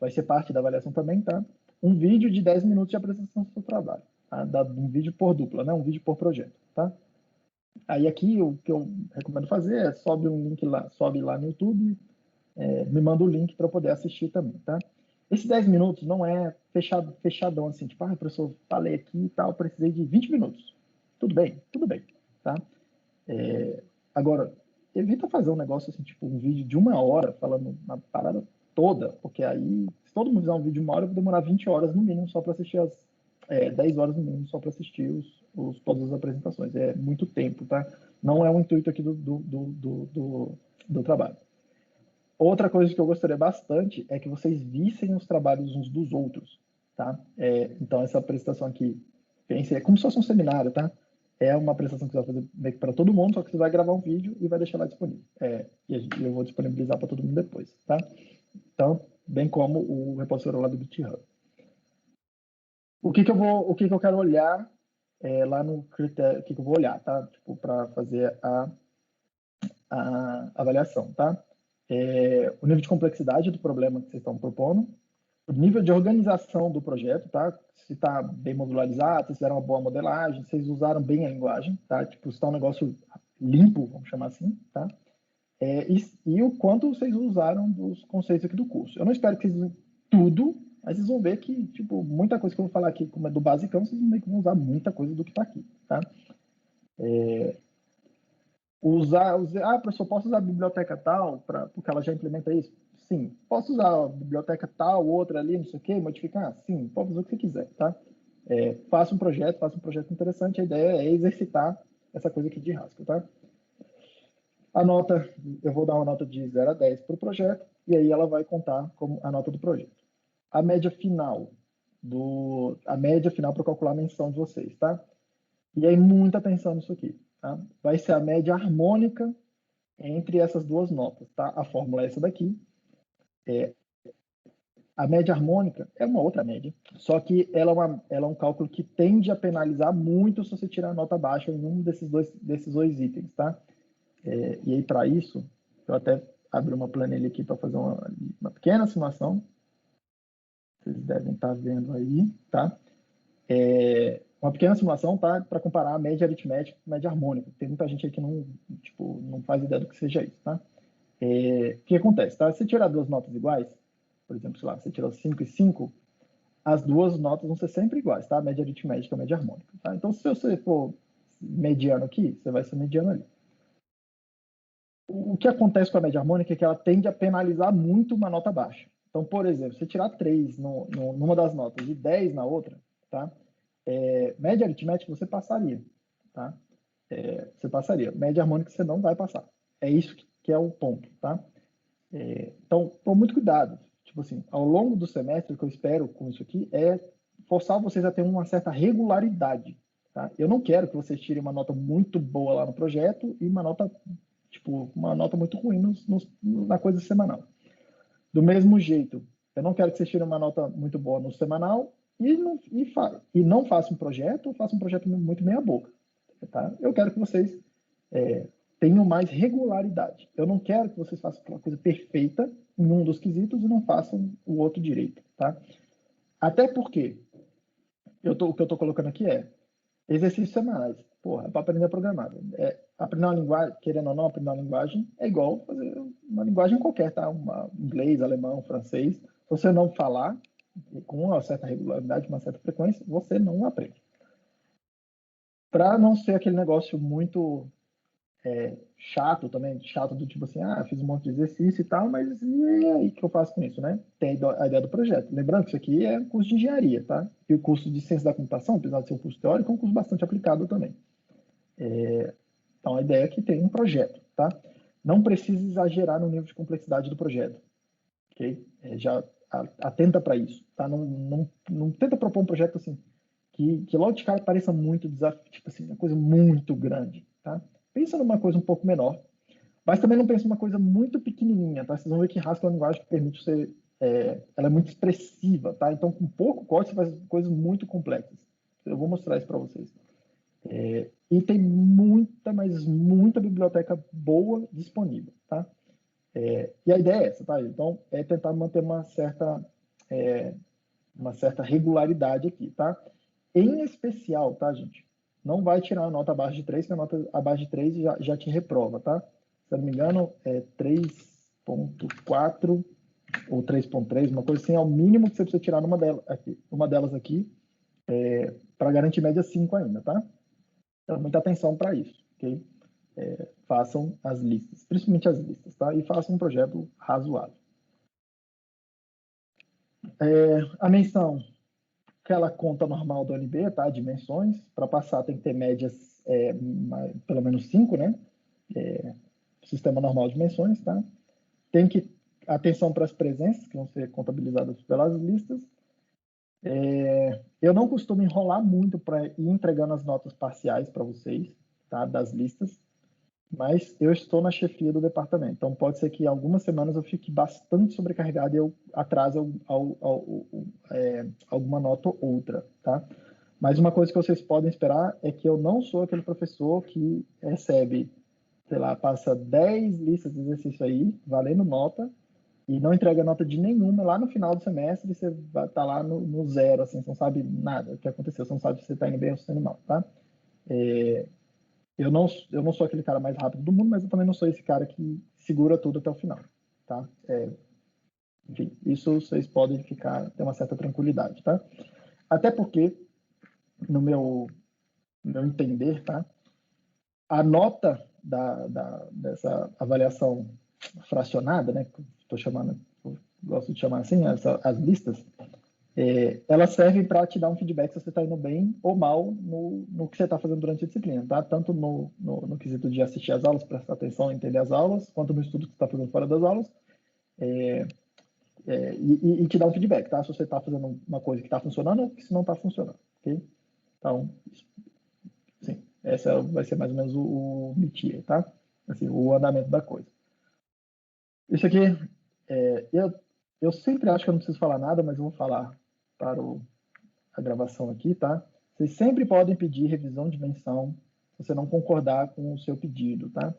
[SPEAKER 1] vai ser parte da avaliação também, tá? Um vídeo de 10 minutos de apresentação do seu trabalho. Tá? Um vídeo por dupla, né? Um vídeo por projeto, tá? Aí aqui o que eu recomendo fazer é sobe lá no YouTube, me manda o link para eu poder assistir também, tá? Esse 10 minutos não é fechadão assim, tipo, professor, falei aqui e tal, precisei de 20 minutos. Tudo bem, tá? Agora, evita fazer um negócio assim, tipo um vídeo de 1 hora falando uma parada toda, porque aí, se todo mundo fizer um vídeo de 1 hora, eu vou demorar 20 horas no mínimo só para assistir 10 horas no mínimo só para assistir todas as apresentações. É muito tempo, tá? Não é o intuito aqui do trabalho. Outra coisa que eu gostaria bastante é que vocês vissem os trabalhos uns dos outros, tá? Então, essa apresentação aqui, pense, é como se fosse um seminário, tá? É uma apresentação que você vai fazer meio que para todo mundo, só que você vai gravar um vídeo e vai deixar lá disponível. E eu vou disponibilizar para todo mundo depois, tá? Então, bem como o repositório lá do GitHub. O que que eu quero olhar lá no critério, o que eu vou olhar, tá? Tipo, para fazer a avaliação, tá? O nível de complexidade do problema que vocês estão propondo, o nível de organização do projeto, tá? Se está bem modularizado, se fizeram uma boa modelagem, se vocês usaram bem a linguagem, tá? Tipo, se está um negócio limpo, vamos chamar assim, tá? E o quanto vocês usaram dos conceitos aqui do curso. Eu não espero que vocês usem tudo, mas vocês vão ver que, tipo, muita coisa que eu vou falar aqui, como é do basicão, vocês vão usar muita coisa do que está aqui, tá? Professor, posso usar a biblioteca tal, porque ela já implementa isso? Sim. Posso usar a biblioteca tal, outra ali, não sei o quê, modificar? Sim, pode fazer o que você quiser, tá? Faça um projeto interessante, a ideia é exercitar essa coisa aqui de Haskell, tá? A nota, eu vou dar uma nota de 0 a 10 para o projeto, e aí ela vai contar como a nota do projeto. A média final para calcular a menção de vocês, tá? E aí, muita atenção nisso aqui, tá? Vai ser a média harmônica entre essas duas notas, tá? A fórmula é essa daqui. A média harmônica é uma outra média, só que ela é um cálculo que tende a penalizar muito se você tirar a nota baixa em um desses dois itens, tá? E aí, para isso, eu até abri uma planilha aqui para fazer uma pequena simulação. Vocês devem estar vendo aí, tá? Uma pequena simulação, tá? Para comparar a média aritmética com a média harmônica. Tem muita gente aí que não faz ideia do que seja isso, tá? O que acontece, tá? Se tirar duas notas iguais, por exemplo, sei lá, você tirou 5 e 5, as duas notas vão ser sempre iguais, tá? A média aritmética e a média harmônica, tá? Então, se você for mediano aqui, você vai ser mediano ali. O que acontece com a média harmônica é que ela tende a penalizar muito uma nota baixa. Então, por exemplo, se tirar 3 numa das notas e 10 na outra, tá? Média aritmética você passaria, tá? Você passaria. Média harmônica você não vai passar. É isso que é o ponto, tá? Então, tome muito cuidado. Tipo assim, ao longo do semestre, o que eu espero com isso aqui é forçar vocês a ter uma certa regularidade, tá? Eu não quero que vocês tirem uma nota muito boa lá no projeto e uma nota muito ruim na coisa semanal. Do mesmo jeito, eu não quero que vocês tirem uma nota muito boa no semanal e não façam um projeto, ou façam um projeto muito meia boca, tá? Eu quero que vocês tenham mais regularidade. Eu não quero que vocês façam aquela coisa perfeita em um dos quesitos e não façam o outro direito, tá? Até porque o que eu estou colocando aqui exercícios semanais. Porra, é para aprender a programar. Aprender uma linguagem, querendo ou não, aprender uma linguagem é igual fazer uma linguagem qualquer, tá? Inglês, alemão, francês. Se você não falar com uma certa regularidade, uma certa frequência, você não aprende. Para não ser aquele negócio muito chato também, chato do tipo assim, fiz um monte de exercício e tal, mas e aí o que eu faço com isso, né? Tem a ideia do projeto. Lembrando que isso aqui é um curso de engenharia, tá? E o curso de ciência da computação, apesar de ser um curso teórico, é um curso bastante aplicado também. Então, a ideia é que tem um projeto, tá? Não precisa exagerar no nível de complexidade do projeto, ok? Já atenta para isso, tá? Não tenta propor um projeto assim que logo de cara pareça muito desafio, tipo assim, uma coisa muito grande, tá? Pensa numa coisa um pouco menor, mas também não pensa numa coisa muito pequenininha, tá? Vocês vão ver que Haskell é uma linguagem que permite você, ela é muito expressiva, tá? Então, com pouco código, você faz coisas muito complexas. Eu vou mostrar isso para vocês. E tem muita, mas muita biblioteca boa disponível, tá? E a ideia é essa, tá? Então, é tentar manter uma certa regularidade aqui, tá? Em especial, tá, gente? Não vai tirar a nota abaixo de 3, que a nota abaixo de 3 já te reprova, tá? Se eu não me engano, é 3.4 ou 3.3, uma coisa assim, é o mínimo que você precisa tirar numa delas aqui, para garantir média 5 ainda, tá? Então, muita atenção para isso, ok? Façam as listas, principalmente as listas, tá? E façam um projeto razoável. A menção, aquela conta normal do ONB, tá? Dimensões. Para passar tem que ter médias pelo menos 5, né? Sistema normal de menções, tá? Tem que atenção para as presenças, que vão ser contabilizadas pelas listas. Eu não costumo enrolar muito para ir entregando as notas parciais para vocês, tá? Das listas, mas eu estou na chefia do departamento, então pode ser que algumas semanas eu fique bastante sobrecarregado e eu atrase alguma nota ou outra, tá? Mas uma coisa que vocês podem esperar é que eu não sou aquele professor que recebe, sei lá, passa 10 listas de exercício aí, valendo nota, e não entrega nota de nenhuma lá no final do semestre, você vai estar lá no zero, assim, você não sabe nada o que aconteceu, você não sabe se você está indo bem ou se está indo mal, tá? Eu não sou aquele cara mais rápido do mundo, mas eu também não sou esse cara que segura tudo até o final, tá? Enfim, isso vocês podem ter uma certa tranquilidade, tá? Até porque, no meu entender, tá? A nota dessa avaliação fracionada, né? Estou chamando, gosto de chamar assim, as listas, elas servem para te dar um feedback se você está indo bem ou mal no que você está fazendo durante a disciplina, tá? Tanto no quesito de assistir às aulas, prestar atenção, entender as aulas, quanto no estudo que você está fazendo fora das aulas, e te dar um feedback, tá? Se você está fazendo uma coisa que está funcionando ou se não está funcionando, ok? Então, sim, essa vai ser mais ou menos o métier, tá? Assim, o andamento da coisa. Isso aqui, eu sempre acho que eu não preciso falar nada, mas eu vou falar para a gravação aqui, tá? Vocês sempre podem pedir revisão de menção se você não concordar com o seu pedido, tá?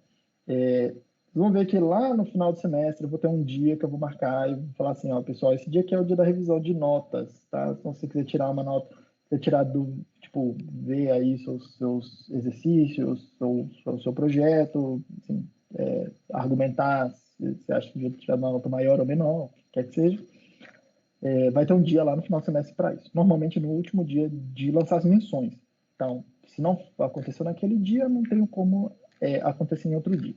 [SPEAKER 1] Vocês vão ver que lá no final do semestre eu vou ter um dia que eu vou marcar e vou falar assim, ó, pessoal, esse dia aqui é o dia da revisão de notas, tá? Então, se você quiser tirar uma nota, você tirar tipo, ver aí seus exercícios, seu projeto, assim, argumentar se você acha que devia tirar uma nota maior ou menor, quer que seja. Vai ter um dia lá no final do semestre para isso. Normalmente no último dia de lançar as menções. Então, se não aconteceu naquele dia, não tem como acontecer em outro dia.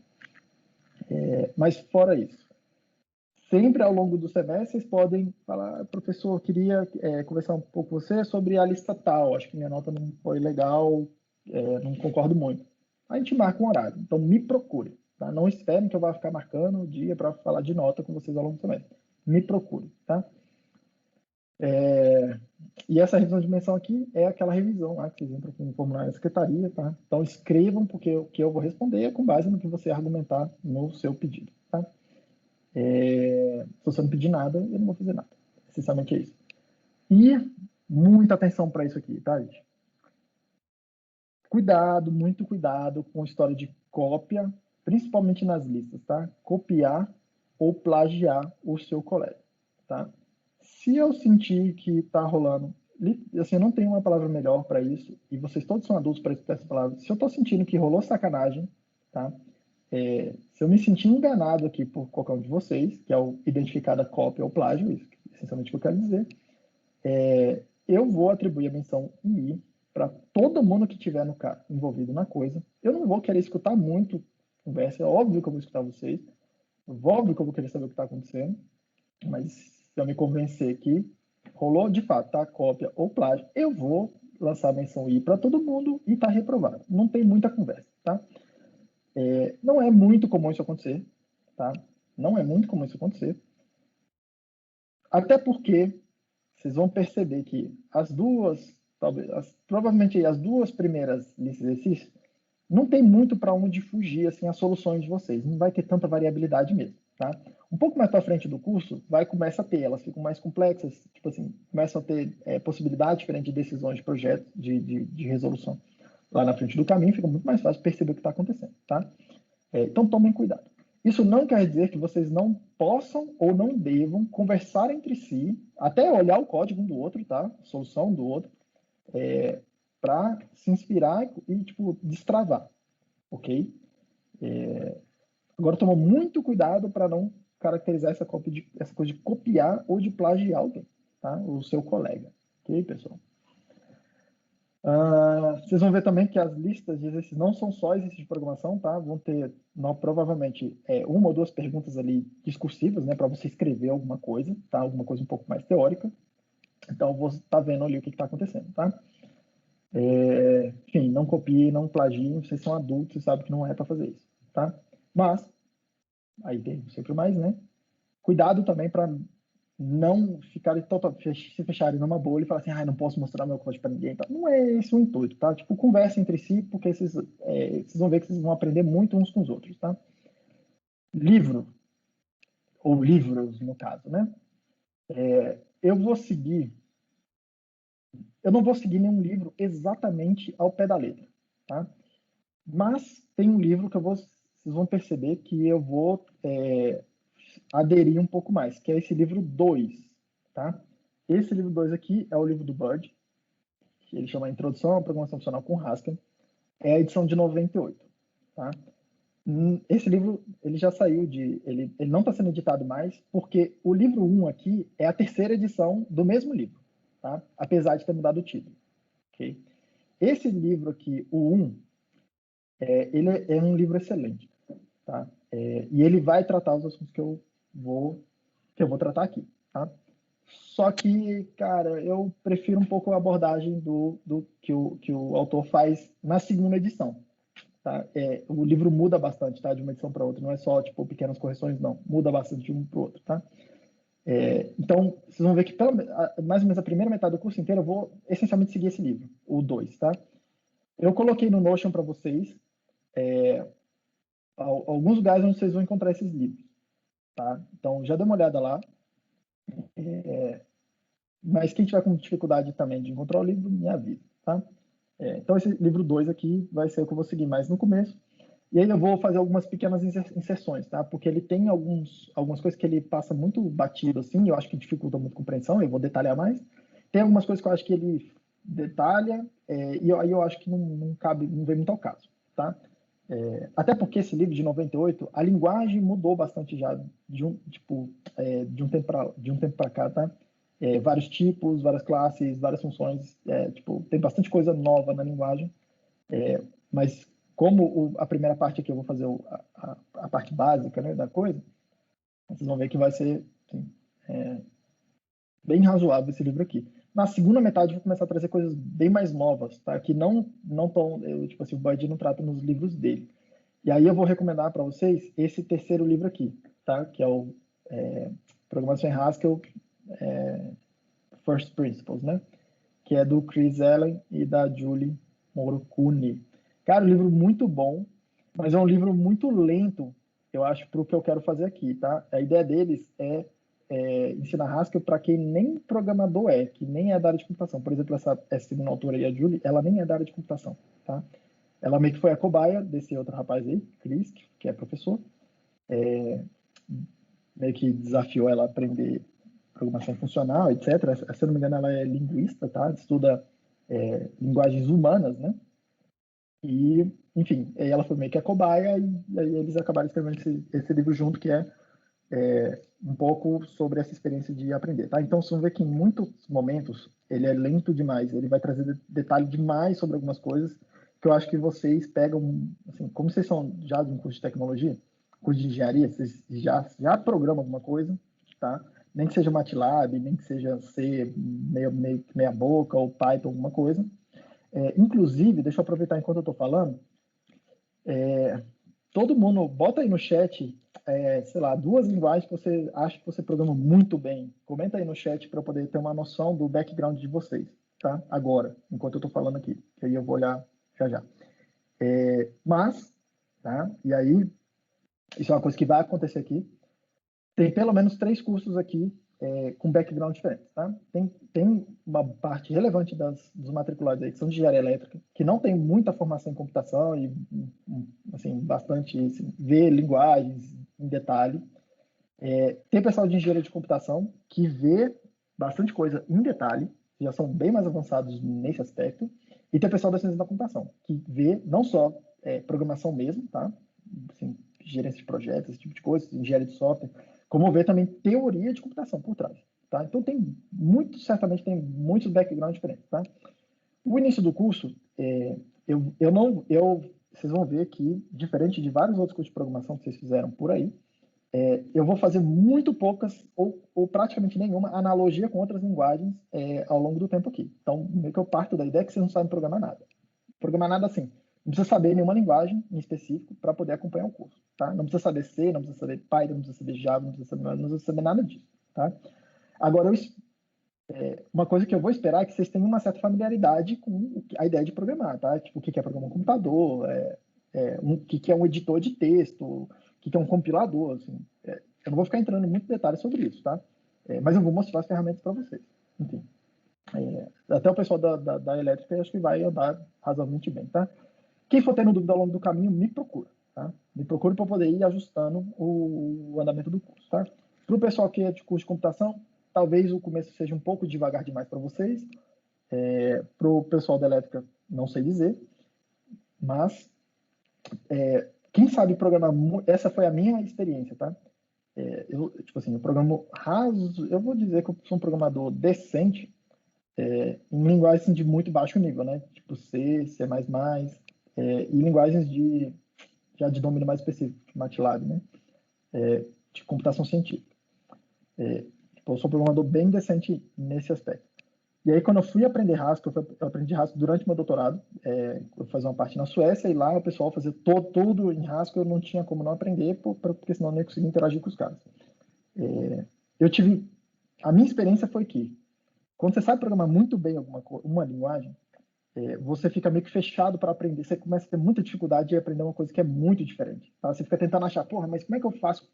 [SPEAKER 1] Mas fora isso, sempre ao longo do semestre vocês podem falar, professor, queria conversar um pouco com você sobre a lista tal, acho que minha nota não foi legal, não concordo muito. A gente marca um horário, então me procure. Tá? Não esperem que eu vá ficar marcando o dia para falar de nota com vocês ao longo do semestre. Me procure, tá? E essa revisão de menção aqui é aquela revisão lá que vocês entram com o formulário da secretaria, tá? Então escrevam, porque o que eu vou responder é com base no que você argumentar no seu pedido, tá? Se você não pedir nada, eu não vou fazer nada. Essencialmente é isso. E muita atenção para isso aqui, tá, gente? Cuidado, muito cuidado com a história de cópia, principalmente nas listas, tá? Copiar ou plagiar o seu colega, tá? Se eu sentir que está rolando, assim, eu não tenho uma palavra melhor para isso, e vocês todos são adultos para escutar essa palavra. Se eu estou sentindo que rolou sacanagem, tá? Se eu me sentir enganado aqui por qualquer um de vocês, que é o identificado a cópia ou plágio, isso é essencialmente o que eu quero dizer, eu vou atribuir a menção II para todo mundo que estiver envolvido na coisa. Eu não vou querer escutar muito conversa, é óbvio que eu vou escutar vocês, é óbvio que eu vou querer saber o que está acontecendo, mas se eu me convencer que rolou de fato, tá? Cópia ou plágio, eu vou lançar a menção I para todo mundo e tá reprovado. Não tem muita conversa, tá? Não é muito comum isso acontecer, tá? Não é muito comum isso acontecer. Até porque vocês vão perceber que as duas, provavelmente as duas primeiras listas de exercícios, não tem muito para onde fugir assim as soluções de vocês. Não vai ter tanta variabilidade mesmo, tá? Um pouco mais para frente do curso, começa a ter, elas ficam mais complexas, tipo assim, começam a ter possibilidade diferente de decisões de projetos, de resolução. Lá na frente do caminho fica muito mais fácil perceber o que está acontecendo, tá? Então tomem cuidado. Isso não quer dizer que vocês não possam ou não devam conversar entre si, até olhar o código um do outro, tá? A solução do outro, para se inspirar e, tipo, destravar, ok? Agora, toma muito cuidado para não caracterizar essa coisa de copiar ou de plagiar alguém, tá? O seu colega, ok, pessoal? vocês vão ver também que as listas de exercícios não são só exercícios de programação, tá? Vão ter, não, provavelmente, uma ou duas perguntas ali discursivas, né? Para você escrever alguma coisa, tá? Alguma coisa um pouco mais teórica. Então, você está vendo ali o que está acontecendo, tá? Enfim, não copie, não plagie, vocês são adultos, vocês sabem que não é para fazer isso, tá? Mas, aí tem sempre mais, né? Cuidado também para não ficarem se fecharem numa bolha e falar assim, não posso mostrar meu código para ninguém. Tá? Não é esse o intuito, tá? Tipo, conversa entre si, porque vocês vão ver que vocês vão aprender muito uns com os outros, tá? Livro, ou livros, no caso, né? Eu não vou seguir nenhum livro exatamente ao pé da letra, tá? Mas tem um livro que vocês vão perceber que eu vou aderir um pouco mais, que é esse livro 2, tá? Esse livro 2 aqui é o livro do Bird, que ele chama Introdução à Programação Funcional com Haskell, é a edição de 98, tá? Esse livro, ele já saiu ele não está sendo editado mais, porque o livro 1 aqui é a terceira edição do mesmo livro, tá? Apesar de ter mudado o título, ok? Esse livro aqui, o 1, ele é um livro excelente, tá? E ele vai tratar os assuntos que eu vou tratar aqui, tá? Só que, cara, eu prefiro um pouco a abordagem do que o autor faz na segunda edição, tá? O livro muda bastante, tá? De uma edição para outra, não é só, tipo, pequenas correções, não. Muda bastante de um para o outro, tá? Então, vocês vão ver que mais ou menos a primeira metade do curso inteiro eu vou essencialmente seguir esse livro, o 2, tá? Eu coloquei no Notion para vocês alguns lugares onde vocês vão encontrar esses livros, tá? Então, já dê uma olhada lá. Mas quem tiver com dificuldade também de encontrar o livro, me avisa, tá? Então, esse livro 2 aqui vai ser o que eu vou seguir mais no começo. E aí eu vou fazer algumas pequenas inserções, tá? Porque ele tem algumas coisas que ele passa muito batido, assim, eu acho que dificulta muito a compreensão, eu vou detalhar mais. Tem algumas coisas que eu acho que ele detalha, e aí eu acho que não cabe, não vem muito ao caso, tá? Até porque esse livro de 98, a linguagem mudou bastante já de um tempo para cá, tá? Vários tipos, várias classes, várias funções, tem bastante coisa nova na linguagem, mas como a primeira parte aqui eu vou fazer a parte básica, né, da coisa, vocês vão ver que vai ser assim, bem razoável esse livro aqui. Na segunda metade eu vou começar a trazer coisas bem mais novas, tá? Que não tão, tipo assim, o Bud não trata nos livros dele. E aí eu vou recomendar para vocês esse terceiro livro aqui, tá? Que é o Programação em Haskell First Principles, né? Que é do Chris Allen e da Julie Morcuni. Cara, um livro muito bom, mas é um livro muito lento, eu acho, para o que eu quero fazer aqui, tá? A ideia deles é ensinar Haskell para quem nem programador que nem é da área de computação. Por exemplo, essa segunda autora aí, a Julie, ela nem é da área de computação, tá? Ela meio que foi a cobaia desse outro rapaz aí, Chris, que é professor, meio que desafiou ela a aprender programação funcional, etc. Se eu não me engano, ela é linguista, tá? Estuda linguagens humanas, né? E, enfim, ela foi meio que a cobaia e aí eles acabaram escrevendo esse livro junto, que é um pouco sobre essa experiência de aprender, tá? Então, vocês vão ver que em muitos momentos ele é lento demais, ele vai trazer detalhe demais sobre algumas coisas que eu acho que vocês pegam, assim, como vocês são já de um curso de tecnologia, curso de engenharia, vocês já programam alguma coisa, tá? Nem que seja MATLAB, nem que seja C, meia boca, ou Python, alguma coisa. Inclusive, deixa eu aproveitar enquanto eu estou falando, todo mundo bota aí no chat, sei lá, duas linguagens que você acha que você programa muito bem. Comenta aí no chat para eu poder ter uma noção do background de vocês, tá? Agora, enquanto eu estou falando aqui, que aí eu vou olhar já já. Mas, tá? E aí, isso é uma coisa que vai acontecer aqui. Tem pelo menos 3 cursos aqui com background diferente, tá? Tem uma parte relevante dos matriculados aí que são de engenharia elétrica, que não tem muita formação em computação e, assim, bastante assim, vê linguagens em detalhe. Tem pessoal de engenharia de computação que vê bastante coisa em detalhe, já são bem mais avançados nesse aspecto, e tem pessoal da ciência da computação, que vê não só programação mesmo, tá? Assim, gerência de projetos, esse tipo de coisa, engenharia de software, como vê também teoria de computação por trás, tá? Então certamente tem muitos backgrounds diferentes, tá? O início do curso, vocês vão ver que, diferente de vários outros cursos de programação que vocês fizeram por aí, eu vou fazer muito poucas, ou praticamente nenhuma, analogia com outras linguagens ao longo do tempo aqui. Então, meio que eu parto da ideia que vocês não sabem programar nada. Programar nada assim. Não precisa saber nenhuma linguagem em específico para poder acompanhar o curso. Tá? Não precisa saber C, não precisa saber Python, não precisa saber Java, não precisa saber nada disso. Tá? Agora, uma coisa que eu vou esperar é que vocês tenham uma certa familiaridade com a ideia de programar. Tá? Tipo, o que é programar um computador, o que é um editor de texto, o que é um compilador. Assim. Eu não vou ficar entrando em muitos detalhes sobre isso, tá? Mas eu vou mostrar as ferramentas para vocês. Enfim. Até o pessoal da elétrica acho que vai andar razoavelmente bem, tá? Quem for tendo dúvida ao longo do caminho, me procura, tá? Me procura para poder ir ajustando o andamento do curso, tá? Para o pessoal que é de curso de computação, talvez o começo seja um pouco devagar demais para vocês. Para o pessoal da elétrica, não sei dizer, mas quem sabe programar, essa foi a minha experiência, tá? Tipo assim, eu programo raso, eu vou dizer que eu sou um programador decente em linguagens de muito baixo nível, né? Tipo C, C++, e linguagens já de domínio mais específico, tipo MATLAB, né? De computação científica. Tipo, eu sou um programador bem decente nesse aspecto. E aí, quando eu fui aprender Haskell, eu aprendi Haskell durante meu doutorado. Eu fazia uma parte na Suécia, e lá o pessoal fazia tudo em Haskell, eu não tinha como não aprender, porque senão eu não ia conseguir interagir com os caras. A minha experiência foi que, quando você sabe programar muito bem uma linguagem, você fica meio que fechado para aprender. Você começa a ter muita dificuldade de aprender uma coisa que é muito diferente. Tá? Você fica tentando achar, porra, mas como é que eu faço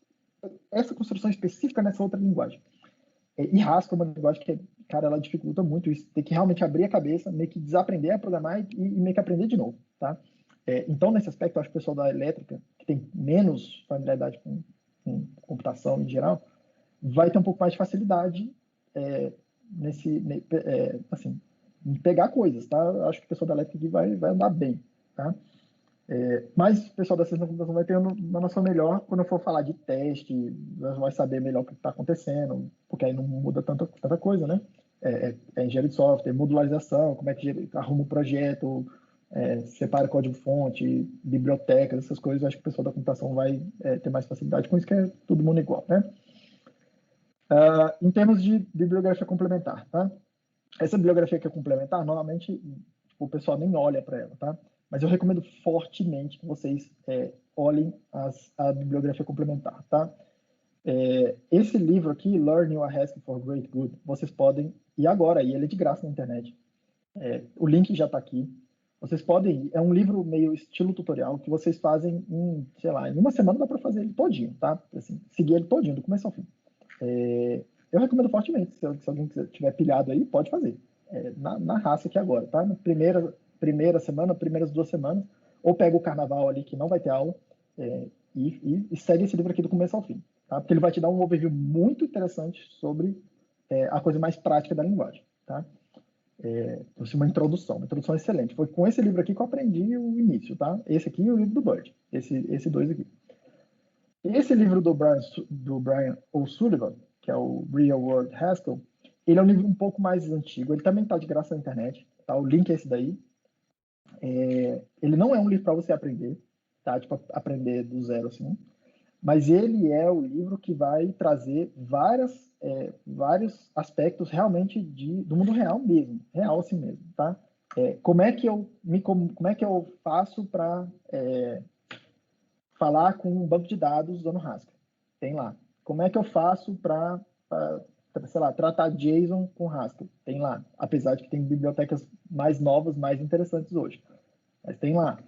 [SPEAKER 1] essa construção específica nessa outra linguagem? E Haskell é uma linguagem que, cara, ela dificulta muito isso. Tem que realmente abrir a cabeça, meio que desaprender a programar e meio que aprender de novo, tá? Então, nesse aspecto, eu acho que o pessoal da elétrica, que tem menos familiaridade com computação em geral, vai ter um pouco mais de facilidade assim, em pegar coisas, tá? Eu acho que o pessoal da elétrica aqui vai andar bem, tá? Mas o pessoal da ciência da computação vai ter uma noção melhor quando eu for falar de teste, vai saber melhor o que está acontecendo, porque aí não muda tanta coisa, né? Engenharia de software, modularização, como é que arruma o projeto, separa código-fonte, bibliotecas, essas coisas. Eu acho que o pessoal da computação vai ter mais facilidade com isso, que é todo mundo igual, né? Em termos de bibliografia complementar, tá? Essa bibliografia que é complementar, normalmente o pessoal nem olha para ela, tá? Mas eu recomendo fortemente que vocês olhem a bibliografia complementar, tá? Esse livro aqui, Learn Your Haskell for Great Good, vocês podem ir agora, e ele é de graça na internet. O link já está aqui. Vocês podem ir. É um livro meio estilo tutorial que vocês fazem sei lá, em uma semana dá para fazer ele todinho, tá? Assim, seguir ele todinho, do começo ao fim. Eu recomendo fortemente, se alguém tiver pilhado aí, pode fazer. Na raça aqui agora, tá? Na primeira semana, primeiras 2 semanas, ou pega o carnaval ali, que não vai ter aula, e segue esse livro aqui do começo ao fim, tá? Porque ele vai te dar um overview muito interessante sobre a coisa mais prática da linguagem, tá? Uma introdução excelente. Foi com esse livro aqui que eu aprendi o início, tá? Esse aqui e o livro do Bird, esse 2 aqui. Esse livro do Brian O'Sullivan, que é o Real World Haskell, ele é um livro um pouco mais antigo, ele também está de graça na internet, tá? O link é esse daí. Ele não é um livro para você aprender, tá? Tipo, aprender do zero, assim, mas ele é o livro que vai trazer vários aspectos realmente do mundo real mesmo, real assim mesmo, tá? Como é que eu faço para falar com um banco de dados usando Haskell? Tem lá. Como é que eu faço para sei lá, tratar JSON com Haskell? Tem lá. Apesar de que tem bibliotecas mais novas, mais interessantes hoje. Mas tem lá.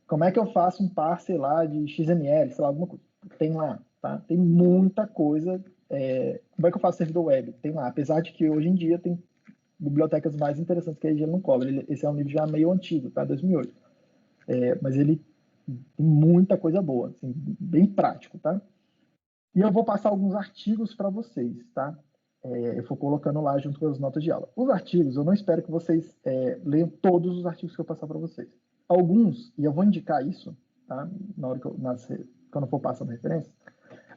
[SPEAKER 1] Como é que eu faço um parser lá de XML, sei lá, alguma coisa? Tem lá, tá? Tem muita coisa. Como é que eu faço servidor web? Tem lá. Apesar de que hoje em dia tem bibliotecas mais interessantes que a gente não cobra. Esse é um livro já meio antigo, tá? 2008. Mas ele tem muita coisa boa, assim, bem prático, tá? E eu vou passar alguns artigos para vocês, tá? Eu vou colocando lá junto com as notas de aula. Os artigos, eu não espero que vocês leiam todos os artigos que eu passar para vocês. Alguns, e eu vou indicar isso, tá? Na hora quando eu for passando referência,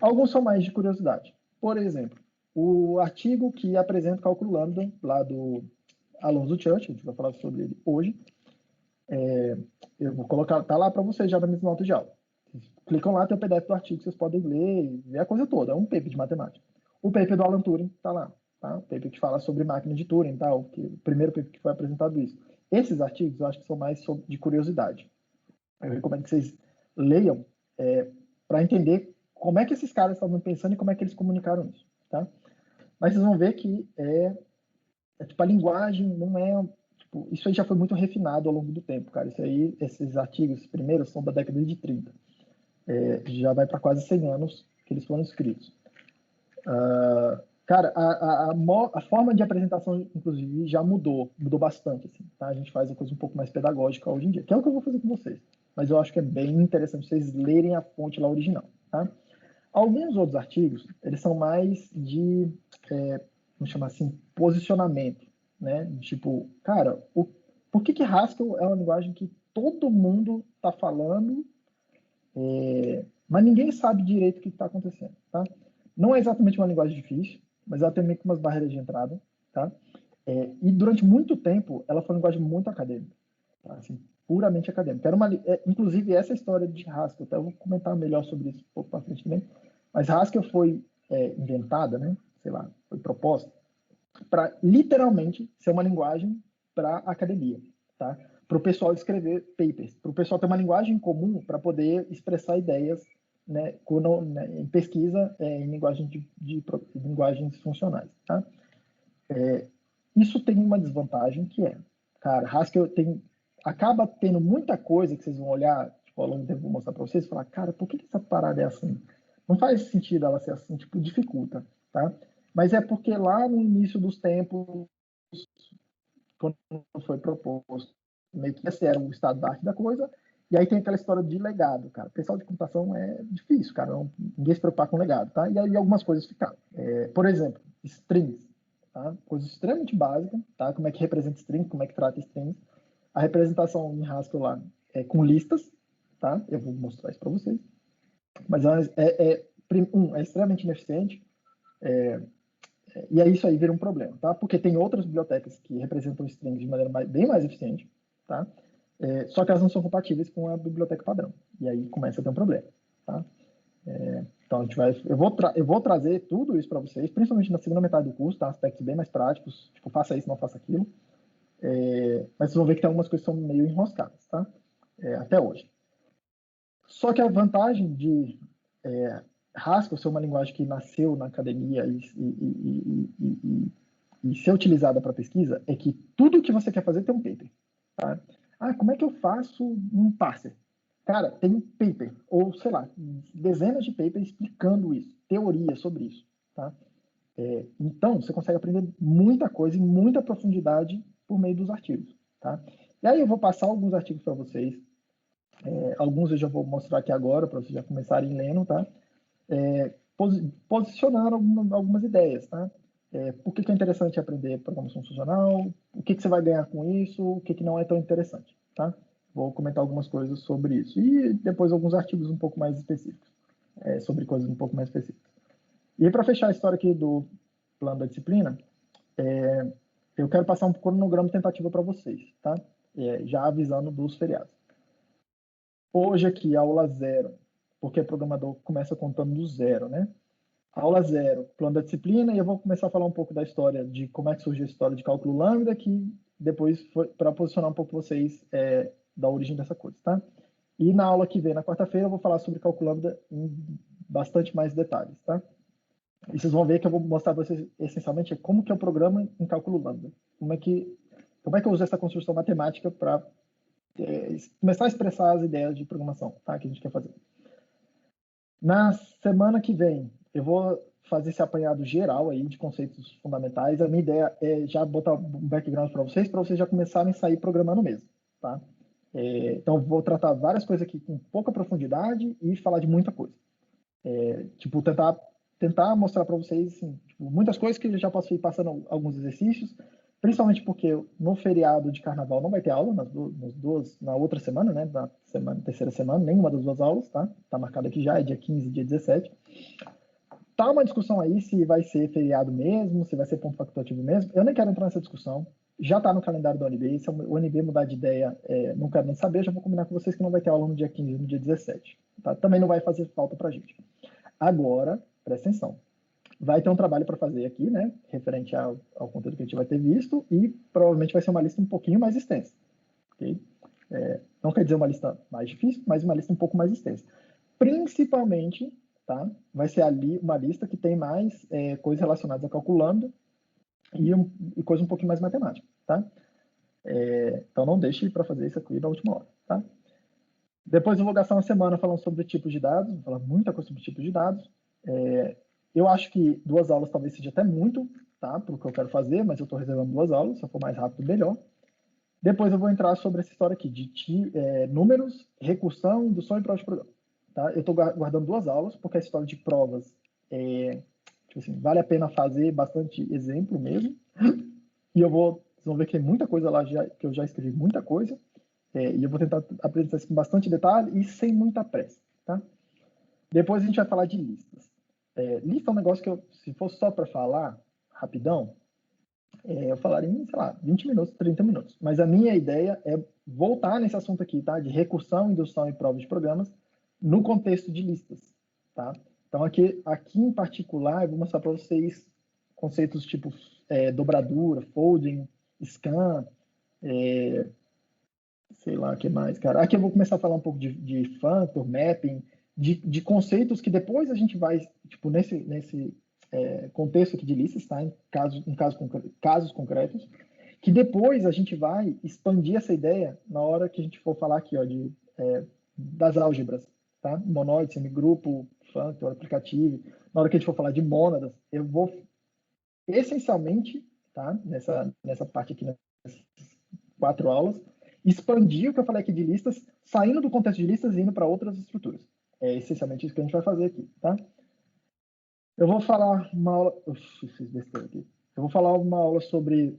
[SPEAKER 1] alguns são mais de curiosidade. Por exemplo, o artigo que apresenta o cálculo lambda, lá do Alonso Church, a gente vai falar sobre ele hoje, Eu vou colocar, tá lá para vocês já na minha nota de aula. Vocês clicam lá, tem o PDF do artigo, vocês podem ler e ver a coisa toda. É um paper de matemática. O paper do Alan Turing tá lá, tá? O paper que fala sobre máquina de Turing, tá? O primeiro paper que foi apresentado isso. Esses artigos eu acho que são mais de curiosidade. Eu recomendo que vocês leiam para entender como é que esses caras estavam pensando e como é que eles comunicaram isso, tá? Mas vocês vão ver que tipo, a linguagem não é... Tipo, isso aí já foi muito refinado ao longo do tempo, cara. Isso aí, esses artigos primeiros são da década de 30. Já vai para quase 100 anos que eles foram escritos. Cara, a forma de apresentação, inclusive, já mudou bastante. Assim, tá? A gente faz a coisa um pouco mais pedagógica hoje em dia, que é o que eu vou fazer com vocês. Mas eu acho que é bem interessante vocês lerem a fonte lá original. Tá? Alguns outros artigos, eles são mais de, vamos chamar assim, posicionamento. Né? Tipo, cara, por que Haskell é uma linguagem que todo mundo está falando, mas ninguém sabe direito o que está acontecendo? Tá? Não é exatamente uma linguagem difícil, mas ela tem meio que umas barreiras de entrada, tá? E durante muito tempo, ela foi uma linguagem muito acadêmica, tá? Assim, puramente acadêmica. Inclusive, essa história de Haskell, até eu vou comentar melhor sobre isso um pouco para frente também, mas Haskell foi inventada, né? Sei lá, foi proposta para literalmente ser uma linguagem para academia, tá? Para o pessoal escrever papers, para o pessoal ter uma linguagem comum para poder expressar ideias, né, em pesquisa em linguagens funcionais, tá? Isso tem uma desvantagem que cara, Haskell acaba tendo muita coisa que vocês vão olhar, tipo, ao longo do tempo eu vou mostrar para vocês, e falar, cara, por que essa parada é assim? Não faz sentido ela ser assim, tipo, dificulta, tá? Mas é porque lá no início dos tempos, quando foi proposto, meio que esse era o estado da arte da coisa, e aí tem aquela história de legado, cara. O pessoal de computação é difícil, cara. Ninguém se preocupar com legado, tá? E aí algumas coisas ficaram. Por exemplo, strings, tá? Coisa extremamente básica, tá? Como é que representa strings, como é que trata strings. A representação em Haskell lá é com listas, tá? Eu vou mostrar isso para vocês. Mas é extremamente ineficiente, e aí isso aí vira um problema, tá? Porque tem outras bibliotecas que representam strings de maneira bem mais eficiente, tá? Só que elas não são compatíveis com a biblioteca padrão. E aí começa a ter um problema, tá? Então eu vou trazer tudo isso para vocês, principalmente na segunda metade do curso, tá? Aspectos bem mais práticos, tipo, faça isso, não faça aquilo. Mas vocês vão ver que tem algumas coisas que são meio enroscadas, tá? Até hoje. Só que a vantagem de Haskell ser uma linguagem que nasceu na academia e ser utilizada para pesquisa é que tudo que você quer fazer tem um paper. Tá? Como é que eu faço um parser? Cara, tem um paper, ou sei lá, dezenas de papers explicando isso, teoria sobre isso. Tá? Então, você consegue aprender muita coisa em muita profundidade por meio dos artigos. Tá? E aí eu vou passar alguns artigos para vocês. Alguns eu já vou mostrar aqui agora, para vocês já começarem lendo, tá? Posicionar algumas ideias, tá? Por que é interessante aprender programação funcional? O que você vai ganhar com isso? O que não é tão interessante, tá? Vou comentar algumas coisas sobre isso. E depois alguns artigos um pouco mais específicos, sobre coisas um pouco mais específicas. E para fechar a história aqui do plano da disciplina, eu quero passar um cronograma tentativa para vocês, tá? Já avisando dos feriados. Hoje aqui, aula 0, porque programador começa contando do 0, né? Aula 0, plano da disciplina, e eu vou começar a falar um pouco da história, de como é que surgiu a história de cálculo lambda, que depois foi para posicionar um pouco vocês da origem dessa coisa, tá? E na aula que vem, na quarta-feira, eu vou falar sobre cálculo lambda em bastante mais detalhes, tá? E vocês vão ver que eu vou mostrar para vocês, essencialmente, como que é o programa em cálculo lambda. Como é que eu uso essa construção matemática para começar a expressar as ideias de programação, tá? Que a gente quer fazer. Na semana que vem, eu vou fazer esse apanhado geral aí de conceitos fundamentais. A minha ideia é já botar um background para vocês já começarem a sair programando mesmo, tá? Então, vou tratar várias coisas aqui com pouca profundidade e falar de muita coisa. Tipo, tentar mostrar para vocês, assim, tipo, muitas coisas que eu já posso ir passando alguns exercícios, principalmente porque no feriado de carnaval não vai ter aula na outra semana, né? Na terceira semana, nenhuma das duas aulas, tá? Tá marcado aqui já, é dia 15 e dia 17. Tá uma discussão aí se vai ser feriado mesmo, se vai ser ponto facultativo mesmo. Eu nem quero entrar nessa discussão. já está no calendário do ONB. Se o ONB mudar de ideia, não quero nem saber, já vou combinar com vocês que não vai ter aula no dia 15 e no dia 17. Tá? Também não vai fazer falta para a gente. Agora, presta atenção. Vai ter um trabalho para fazer aqui, né, referente ao conteúdo que a gente vai ter visto, e provavelmente vai ser uma lista um pouquinho mais extensa. Okay? Não quer dizer uma lista mais difícil, mas uma lista um pouco mais extensa. Principalmente, tá, vai ser ali uma lista que tem mais coisas relacionadas a calculando e coisa um pouquinho mais matemática. Tá? Então não deixe para fazer isso aqui na última hora. Tá? Depois eu vou gastar uma semana falando sobre tipos de dados, vou falar muita coisa sobre tipos de dados. Eu acho que 2 aulas talvez seja até muito, tá, para o que eu quero fazer, mas eu estou reservando 2 aulas, se eu for mais rápido, melhor. Depois eu vou entrar sobre essa história aqui, de números, recursão, indução e prova de programa. Tá? Eu estou guardando 2 aulas, porque a história de provas, tipo assim, vale a pena fazer bastante exemplo mesmo. E vocês vão ver que tem muita coisa lá, que eu já escrevi muita coisa, e eu vou tentar apresentar isso com bastante detalhe e sem muita pressa. Tá? Depois a gente vai falar de listas. Lista é um negócio que se fosse só para falar rapidão, eu falaria em, sei lá, 20 minutos, 30 minutos. Mas a minha ideia é voltar nesse assunto aqui, tá? De recursão, indução e prova de programas no contexto de listas, tá? Então, aqui em particular, eu vou mostrar para vocês conceitos tipo dobradura, folding, scan, sei lá, o que mais, cara. Aqui eu vou começar a falar um pouco de functor, mapping, de conceitos que depois a gente vai, tipo, nesse contexto aqui de listas, tá? Em casos concretos, que depois a gente vai expandir essa ideia na hora que a gente for falar aqui, ó, das álgebras, tá? Monóide, semigrupo, functor, aplicativo. Na hora que a gente for falar de mônadas, eu vou essencialmente, tá? Nessa parte aqui, nessas 4 aulas, expandir o que eu falei aqui de listas, saindo do contexto de listas e indo para outras estruturas. É essencialmente isso que a gente vai fazer aqui, tá? Eu vou falar uma aula... fiz besteira aqui. Eu vou falar uma aula sobre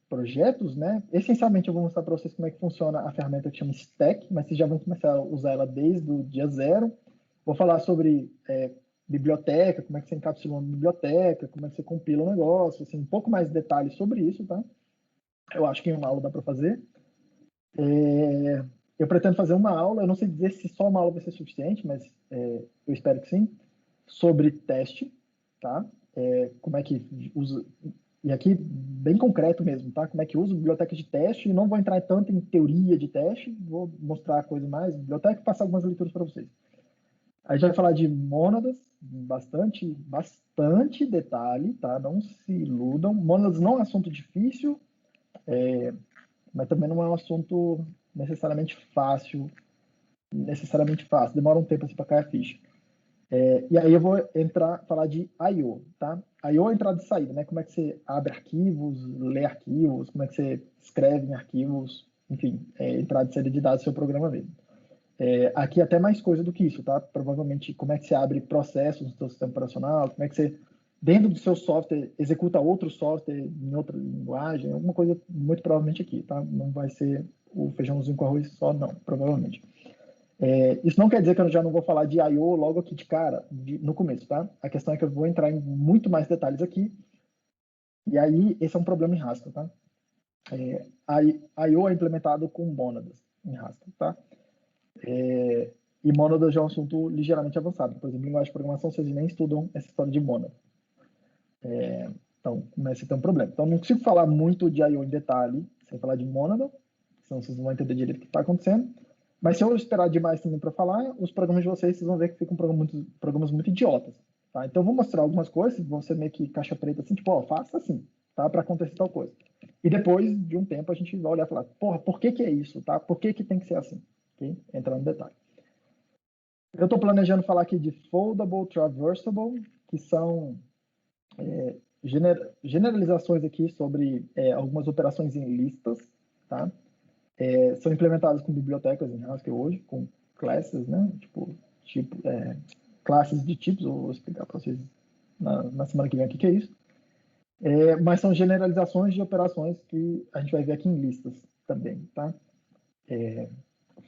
[SPEAKER 1] projetos, né? Essencialmente, eu vou mostrar para vocês como é que funciona a ferramenta que chama Stack, mas vocês já vão começar a usar ela desde o dia 0. Vou falar sobre biblioteca, como é que você encapsula uma biblioteca, como é que você compila um negócio, assim, um pouco mais de detalhes sobre isso, tá? Eu acho que em uma aula dá para fazer. Eu pretendo fazer uma aula, eu não sei dizer se só uma aula vai ser suficiente, mas eu espero que sim, sobre teste, tá? Como é que usa, e aqui bem concreto mesmo, tá? Como é que usa biblioteca de teste, e não vou entrar tanto em teoria de teste, vou mostrar a coisa mais, biblioteca e passar algumas leituras para vocês. A gente vai falar de mônadas, bastante detalhe, tá? Não se iludam. Mônadas não é um assunto difícil, mas também não é um assunto necessariamente fácil. Demora um tempo assim para cair a ficha. E aí eu vou falar de I/O, tá? I/O é entrada e saída, né? Como é que você abre arquivos, lê arquivos, como é que você escreve em arquivos, enfim, entrada e saída de dados do seu programa mesmo. Aqui até mais coisa do que isso, tá? Provavelmente como é que você abre processos no seu sistema operacional, como é que você, dentro do seu software, executa outro software em outra linguagem, alguma coisa muito provavelmente aqui, tá? Não vai ser o feijãozinho com arroz só, não, provavelmente. Isso não quer dizer que eu já não vou falar de I/O logo aqui de cara, no começo, tá? A questão é que eu vou entrar em muito mais detalhes aqui, e aí esse é um problema em Haskell, tá? I/O é implementado com mônadas em Haskell, tá? E mônadas já é um assunto ligeiramente avançado. Por exemplo, em linguagem de programação, vocês nem estudam essa história de mônada. Então, começa a ter um problema. Então, não consigo falar muito de I/O em detalhe, sem falar de mônada, senão vocês não vão entender direito o que está acontecendo. Mas se eu esperar demais também para falar, os programas de vocês vão ver que ficam programas muito idiotas. Tá? Então, eu vou mostrar algumas coisas, vão ser meio que caixa preta, assim, tipo, faça assim, tá? Para acontecer tal coisa. E depois de um tempo, a gente vai olhar e falar, porra, por que é isso, tá? Por que tem que ser assim? Okay? Entrar no detalhe. Eu estou planejando falar aqui de foldable, traversable, que são generalizações aqui sobre algumas operações em listas, tá? São implementadas com bibliotecas em Haskell hoje, com classes, né? Classes de tipos, eu vou explicar para vocês na semana que vem o que é isso. Mas são generalizações de operações que a gente vai ver aqui em listas também, tá?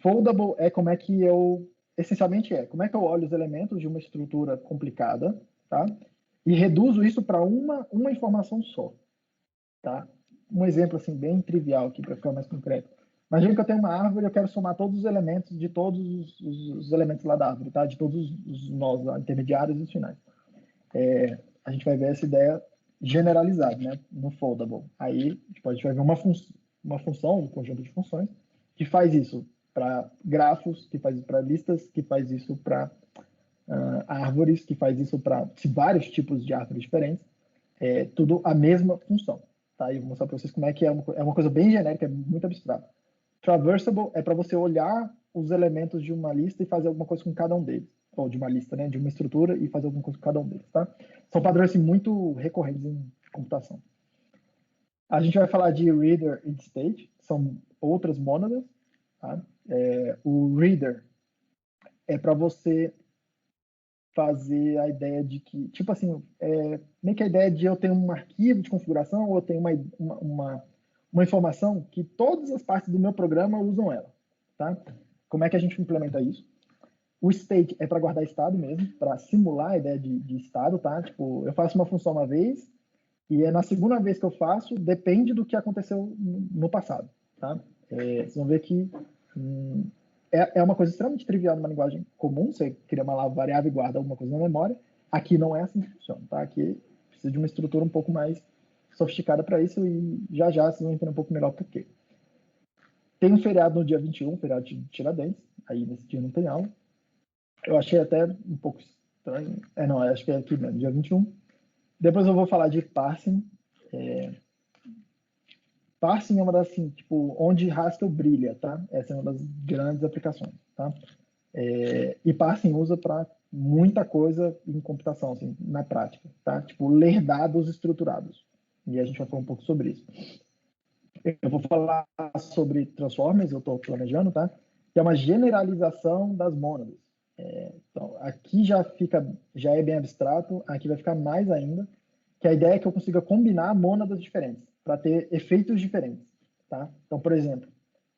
[SPEAKER 1] Foldable é como é que essencialmente como é que eu olho os elementos de uma estrutura complicada, tá? E reduzo isso para uma informação só, tá? um exemplo assim bem trivial aqui para ficar mais concreto. Imagina que eu tenho uma árvore e eu quero somar todos os elementos de todos os elementos lá da árvore, tá? De todos os nós lá, intermediários e os finais. A gente vai ver essa ideia generalizada, né? No foldable. Aí tipo, a gente vai ver uma função, um conjunto de funções que faz isso para grafos, que faz isso para listas, que faz isso para árvores, que faz isso para vários tipos de árvores diferentes. Tudo a mesma função. Tá? E eu vou mostrar para vocês como é que é uma coisa bem genérica, é muito abstrata. Traversable é para você olhar os elementos de uma lista e fazer alguma coisa com cada um deles. Ou de uma lista, né? De uma estrutura e fazer alguma coisa com cada um deles. Tá? São padrões assim, muito recorrentes em computação. A gente vai falar de reader e de state, são outras mônadas. Tá? O reader é para você fazer a ideia de que, tipo assim, meio que a ideia de eu ter um arquivo de configuração ou eu tenho uma informação que todas as partes do meu programa usam ela, tá? Como é que a gente implementa isso? O state é para guardar estado mesmo, para simular a ideia de estado, tá? Tipo, eu faço uma função uma vez e na segunda vez que eu faço, depende do que aconteceu no passado, tá? Vocês vão ver que é uma coisa extremamente trivial numa linguagem comum, você cria uma variável e guarda alguma coisa na memória. Aqui não é assim que funciona, tá? Aqui precisa de uma estrutura um pouco mais sofisticada para isso e já vocês vão entender um pouco melhor por quê. Tem um feriado no dia 21, feriado de Tiradentes, aí nesse dia não tem aula. Eu achei até um pouco estranho. Não, acho que é aqui mesmo, dia 21. Depois eu vou falar de parsing. Parsing é uma das, assim, tipo, onde Haskell brilha, tá? Essa é uma das grandes aplicações, tá? E parsing usa para muita coisa em computação, assim, na prática, tá? Tipo, ler dados estruturados. E a gente vai falar um pouco sobre isso. Eu vou falar sobre transformers, eu estou planejando, tá? Que é uma generalização das mônadas. Então, aqui já é bem abstrato, aqui vai ficar mais ainda, que a ideia é que eu consiga combinar mônadas diferentes, para ter efeitos diferentes, tá? Então, por exemplo,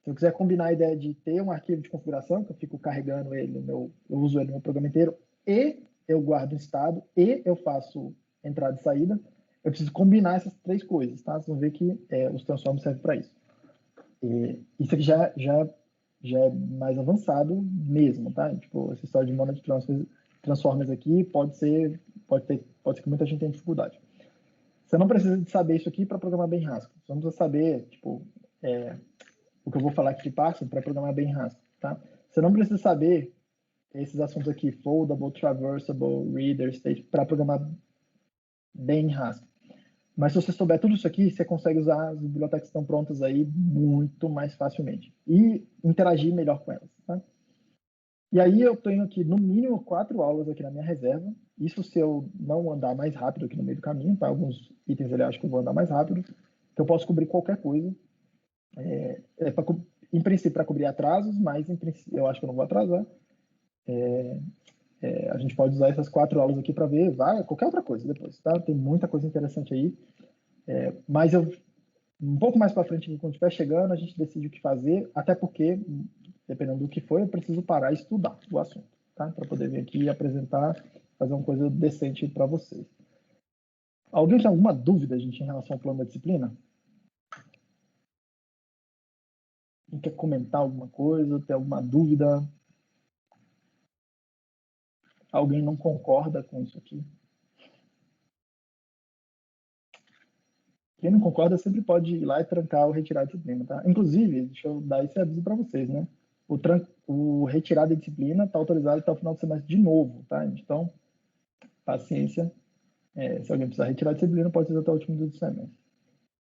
[SPEAKER 1] se eu quiser combinar a ideia de ter um arquivo de configuração, que eu fico carregando ele, eu uso ele no meu programa inteiro, e eu guardo o estado, e eu faço entrada e saída, eu preciso combinar essas três coisas, tá? Vocês vão ver que os transformers servem para isso. Isso aqui já é mais avançado mesmo, tá? Tipo, essa história de monad transformers aqui pode ser que muita gente tenha dificuldade. Você não precisa de saber isso aqui para programar bem Haskell. Você não precisa saber, tipo, o que eu vou falar aqui de parsing para programar bem Haskell, tá? Você não precisa saber esses assuntos aqui, foldable, traversable, reader, state, para programar bem Haskell. Mas se você souber tudo isso aqui, você consegue usar as bibliotecas que estão prontas aí muito mais facilmente e interagir melhor com elas, tá? E aí eu tenho aqui, no mínimo, 4 aulas aqui na minha reserva. Isso se eu não andar mais rápido aqui no meio do caminho, tá? Alguns itens ali eu acho que eu vou andar mais rápido, que eu posso cobrir qualquer coisa. Em princípio, para cobrir atrasos, mas em princípio, eu acho que eu não vou atrasar. A gente pode usar essas 4 aulas aqui para ver qualquer outra coisa depois, tá? Tem muita coisa interessante aí. Mas um pouco mais para frente, quando estiver chegando, a gente decide o que fazer, até porque, dependendo do que for, eu preciso parar e estudar o assunto, tá? Para poder vir aqui e apresentar, fazer uma coisa decente para vocês. Alguém tem alguma dúvida, gente, em relação ao plano da disciplina? Quem quer comentar alguma coisa, tem alguma dúvida? Alguém não concorda com isso aqui? Quem não concorda sempre pode ir lá e trancar ou retirar a disciplina, tá? Inclusive, deixa eu dar esse aviso para vocês, né? O retirar da disciplina está autorizado até o final do semestre de novo, tá? Então, paciência. Se alguém precisar retirar a disciplina, pode ser até o último dia do semestre.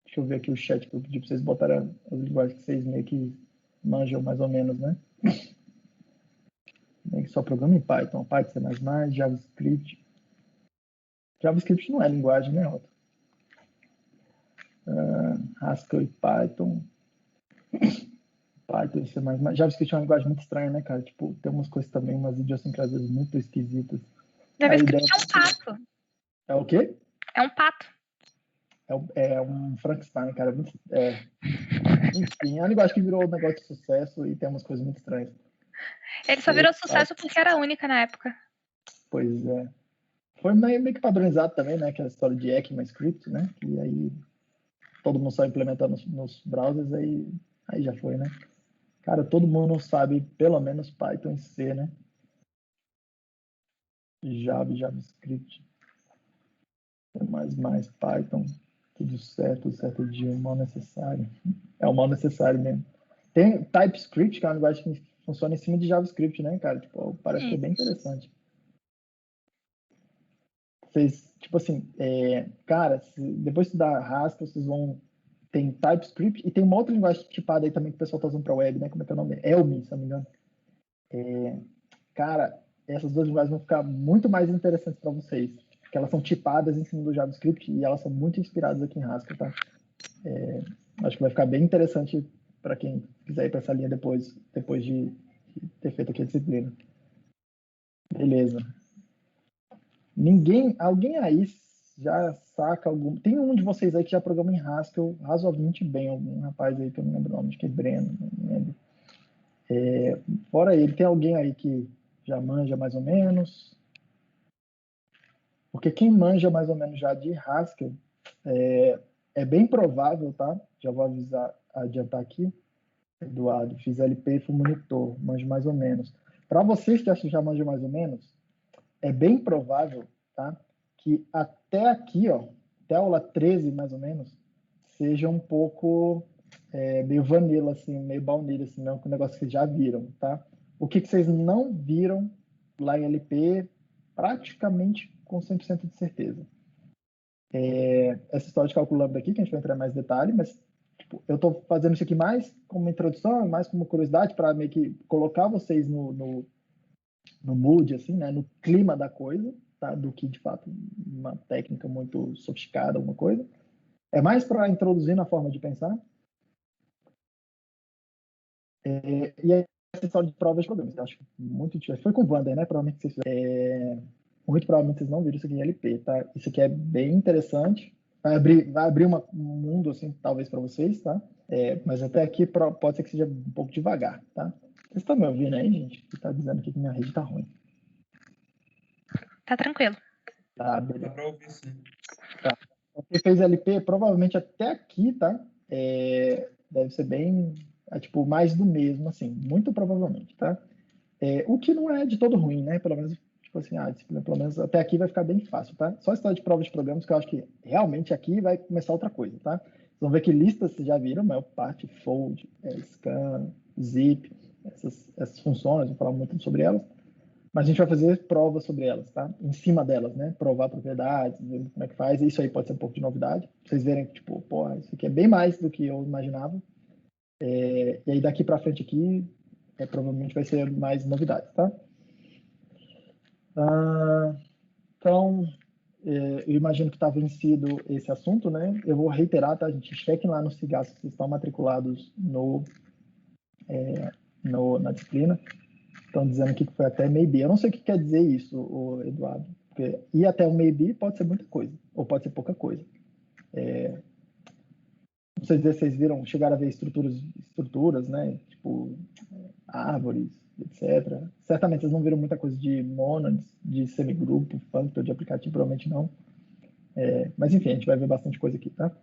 [SPEAKER 1] Deixa eu ver aqui o chat que eu pedi para vocês botarem as linguagens que vocês meio que manjam mais ou menos, né? Meio que só programa em Python, Python, C++, JavaScript. JavaScript não é linguagem, né, Otto? Haskell e Python. Python, C++. JavaScript é uma linguagem muito estranha, né, cara? Tipo, tem umas coisas também, umas idiosincrasias muito esquisitas.
[SPEAKER 2] JavaScript é um pato.
[SPEAKER 1] É o quê?
[SPEAKER 2] É um pato.
[SPEAKER 1] É um Frankenstein, cara. Enfim, é uma linguagem que virou um negócio de sucesso e tem umas coisas muito estranhas.
[SPEAKER 2] Ele só virou sucesso porque era única na época.
[SPEAKER 1] Pois é. Foi meio que padronizado também, né? Aquela história de ECMAScript, né? E aí todo mundo só implementando nos browsers, aí já foi, né? Cara, todo mundo sabe pelo menos Python e C, né? Java, JavaScript, mais Python, tudo certo de um mal necessário. É o mal necessário mesmo. Tem TypeScript, que é uma linguagem que funciona em cima de JavaScript, né, cara? Tipo, parece ser bem interessante. Vocês, tipo assim, cara, depois que estudar Haskell, vocês vão... Tem TypeScript e tem uma outra linguagem tipada aí também que o pessoal tá usando para web, né? Como é que é o nome? Elm, se não me engano. Cara, essas duas linguagens vão ficar muito mais interessantes para vocês, porque elas são tipadas em cima do JavaScript e elas são muito inspiradas aqui em Haskell, tá? Acho que vai ficar bem interessante para quem quiser ir para essa linha depois de ter feito aqui a disciplina. Beleza. Alguém aí já saca algum... Tem um de vocês aí que já programa em Haskell razoavelmente bem, algum rapaz aí que eu não lembro o nome, acho que é Breno, não lembro. Fora ele, tem alguém aí que já manja mais ou menos? Porque quem manja mais ou menos já de Haskell, é bem provável, tá? Já vou adiantar aqui, Eduardo, fiz LP e fui monitor, manjo mais ou menos. Para vocês que acham que já manjam mais ou menos, é bem provável, tá? Que até aqui, ó, até a aula 13, mais ou menos, seja um pouco meio vanilla, assim, meio baunilha, assim, não, com o negócio que vocês já viram, tá? O que vocês não viram lá em LP, praticamente com 100% de certeza. Essa história de cálculo lambda aqui, que a gente vai entrar em mais detalhe, mas tipo, eu estou fazendo isso aqui mais como uma introdução, mais como curiosidade, para meio que colocar vocês no mood, assim, né, no clima da coisa, tá? Do que, de fato, uma técnica muito sofisticada, alguma coisa. É mais para introduzir na forma de pensar. E aí, essa história de provas de programas, eu acho muito útil. Foi com o Wander, né? Provavelmente vocês muito provavelmente vocês não viram isso aqui em LP, tá? Isso aqui é bem interessante. Vai abrir um mundo, assim, talvez para vocês, tá? Mas até aqui pode ser que seja um pouco devagar, tá? Vocês estão me ouvindo aí, gente? Que tá dizendo aqui que minha rede tá ruim.
[SPEAKER 2] Tá tranquilo.
[SPEAKER 1] Tá, beleza. Dá pra ouvir, sim. Tá. Quem fez LP, provavelmente até aqui, tá? Deve ser bem, tipo, mais do mesmo, assim, muito provavelmente, tá? O que não é de todo ruim, né? Pelo menos, tipo assim, a disciplina, pelo menos até aqui vai ficar bem fácil, tá? Só a história de provas de programas, que eu acho que realmente aqui vai começar outra coisa, tá? Vocês vão ver que listas vocês já viram, a maior parte, fold, scan, zip, essas funções, vou falar muito sobre elas, mas a gente vai fazer provas sobre elas, tá? Em cima delas, né? Provar propriedades, ver como é que faz, isso aí pode ser um pouco de novidade, pra vocês verem que, tipo, pô, isso aqui é bem mais do que eu imaginava, e aí daqui para frente aqui, provavelmente vai ser mais novidades, tá? Então, eu imagino que está vencido esse assunto, né? Eu vou reiterar, tá, gente? Chequem lá no CIGAS se vocês estão matriculados na disciplina. Estão dizendo aqui que foi até maybe. Eu não sei o que quer dizer isso, Eduardo. Porque ir até o maybe pode ser muita coisa, ou pode ser pouca coisa. Não sei se vocês viram, chegaram a ver estruturas, né? Tipo, árvores, etc. Certamente vocês não viram muita coisa de monads, de semigrupo, functor, de aplicativo, provavelmente não. Mas enfim, a gente vai ver bastante coisa aqui, tá?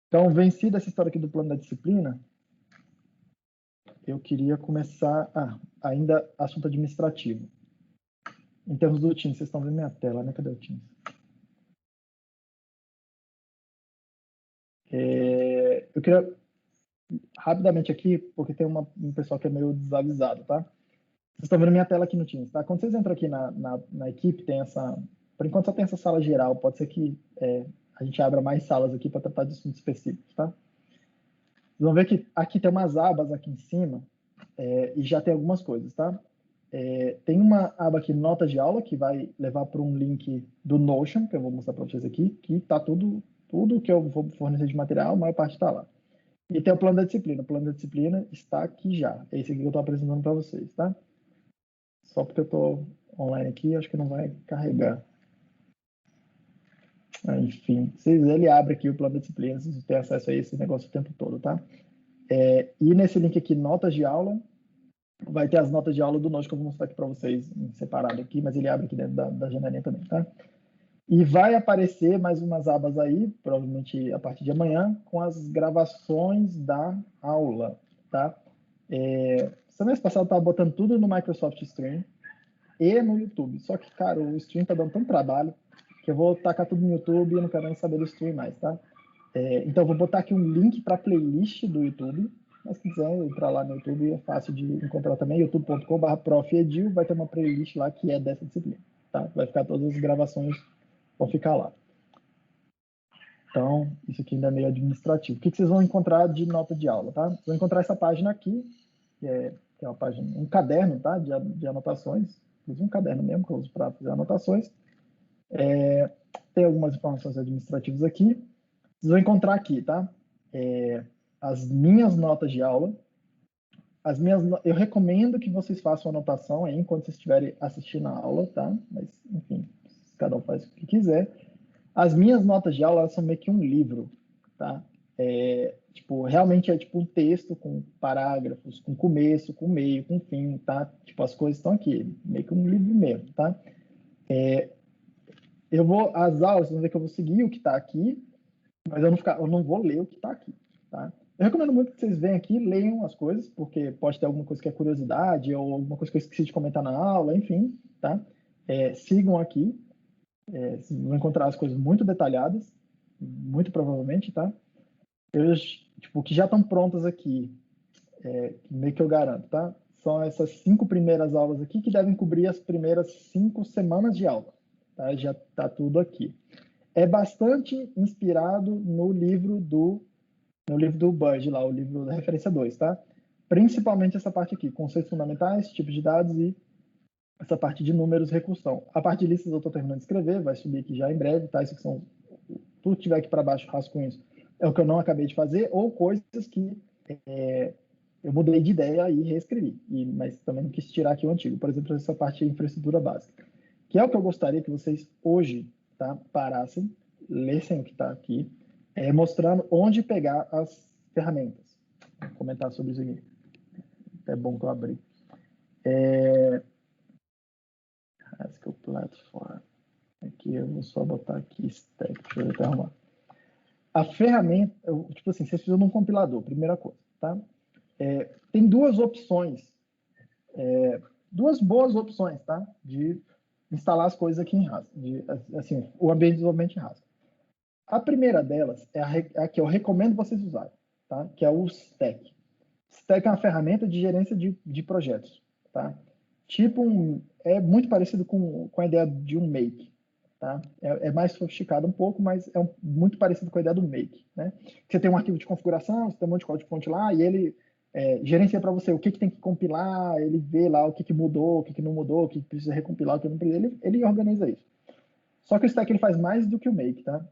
[SPEAKER 1] Então, vencida essa história aqui do plano da disciplina, eu queria começar... ainda assunto administrativo. Em termos do Teams, vocês estão vendo minha tela, né? Cadê o Teams? Eu queria rapidamente aqui, porque tem um pessoal que é meio desavisado, tá? Vocês estão vendo minha tela aqui no Teams, tá? Quando vocês entram aqui na equipe, tem essa... Por enquanto só tem essa sala geral, pode ser que a gente abra mais salas aqui para tratar de assuntos específicos, tá? Vocês vão ver que aqui tem umas abas aqui em cima e já tem algumas coisas, tá? Tem uma aba aqui, notas de aula, que vai levar para um link do Notion, que eu vou mostrar para vocês aqui, que tá tudo que eu vou fornecer de material, a maior parte está lá. E tem o plano da disciplina. O plano da disciplina está aqui já. É esse aqui que eu estou apresentando para vocês, tá? Só porque eu estou online aqui, acho que não vai carregar. Enfim, ele abre aqui o plano da disciplina, vocês têm acesso a esse negócio o tempo todo, tá? E nesse link aqui, notas de aula, vai ter as notas de aula do Notion que eu vou mostrar aqui para vocês em separado aqui, mas ele abre aqui dentro da janelinha também, tá? E vai aparecer mais umas abas aí, provavelmente a partir de amanhã, com as gravações da aula, tá? Semana passada eu estava botando tudo no Microsoft Stream e no YouTube. Só que, cara, o Stream tá dando tanto trabalho que eu vou tacar tudo no YouTube e eu não quero nem saber do Stream mais, tá? Então eu vou botar aqui um link para a playlist do YouTube. Mas se quiser entrar lá no YouTube, é fácil de encontrar também, youtube.com/profedil, vai ter uma playlist lá que é dessa disciplina, tá? Vai ficar todas as gravações, vão ficar lá. Então, isso aqui ainda é meio administrativo. O que vocês vão encontrar de nota de aula, tá? Vocês vão encontrar essa página aqui, que é uma página, um caderno, tá? De anotações, inclusive um caderno mesmo que eu uso para fazer anotações. Tem algumas informações administrativas aqui. Vocês vão encontrar aqui, tá? As minhas notas de aula. Eu recomendo que vocês façam anotação aí enquanto vocês estiverem assistindo a aula, tá? Mas, enfim, cada um faz o que quiser. As minhas notas de aula, elas são meio que um livro, tá? Realmente é tipo um texto com parágrafos, com começo, com meio, com fim, tá? Tipo, as coisas estão aqui, meio que um livro mesmo, tá? As aulas, vocês vão ver que eu vou seguir o que está aqui, mas eu não vou ler o que está aqui, tá? Eu recomendo muito que vocês venham aqui, leiam as coisas, porque pode ter alguma coisa que é curiosidade, ou alguma coisa que eu esqueci de comentar na aula, enfim, tá? Sigam aqui, vocês vão encontrar as coisas muito detalhadas, muito provavelmente, tá? Que já estão prontas aqui, meio que eu garanto, tá? São essas 5 primeiras aulas aqui que devem cobrir as primeiras 5 semanas de aula, tá? Já está tudo aqui. É bastante inspirado no livro do Budge, lá, o livro da referência 2, tá? Principalmente essa parte aqui, conceitos fundamentais, tipos de dados e essa parte de números, recursão. A parte de listas eu estou terminando de escrever, vai subir aqui já em breve, tá? Isso que são, tudo que tiver aqui para baixo, rascunhos, é o que eu não acabei de fazer, ou coisas que eu mudei de ideia e reescrevi, mas também não quis tirar aqui o antigo. Por exemplo, essa parte de infraestrutura básica, que é o que eu gostaria que vocês hoje, tá, parassem, lessem o que está aqui, mostrando onde pegar as ferramentas. Vou comentar sobre isso aqui. É bom que eu abri. Haskell Platform. Aqui eu vou só botar aqui stack, deixa eu até arrumar. A ferramenta, tipo assim, vocês precisam de um compilador, primeira coisa, tá? Tem duas opções, duas boas opções, tá? De instalar as coisas aqui em Haskell, assim, o ambiente de desenvolvimento em Haskell. A primeira delas é a que eu recomendo vocês usarem, tá? Que é o Stack. Stack é uma ferramenta de gerência de projetos, tá? É muito parecido com a ideia de um Make, tá? É mais sofisticado um pouco, mas muito parecido com a ideia do Make, né? Você tem um arquivo de configuração, você tem um monte de código-fonte lá, e ele gerencia para você o que tem que compilar, ele vê lá o que mudou, o que não mudou, o que precisa recompilar, o que não precisa, ele organiza isso. Só que o Stack ele faz mais do que o Make, tá?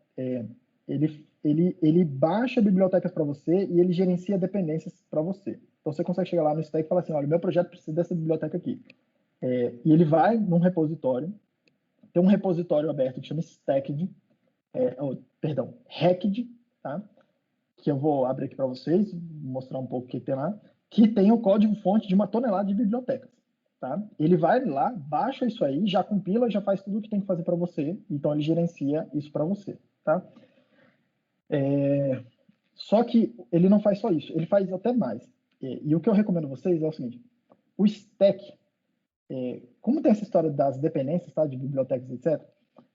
[SPEAKER 1] Ele baixa bibliotecas para você e ele gerencia dependências para você. Então você consegue chegar lá no Stack e falar assim, olha, meu projeto precisa dessa biblioteca aqui. E ele vai num repositório, tem um repositório aberto que chama Stacked, Hacked, tá? Que eu vou abrir aqui para vocês, mostrar um pouco o que tem lá, que tem o código-fonte de 1 tonelada de bibliotecas. Tá? Ele vai lá, baixa isso aí, já compila, já faz tudo o que tem que fazer para você, então ele gerencia isso para você. Tá? Só que ele não faz só isso, ele faz até mais. E o que eu recomendo a vocês é o seguinte, o Stack, como tem essa história das dependências, tá, de bibliotecas, etc.,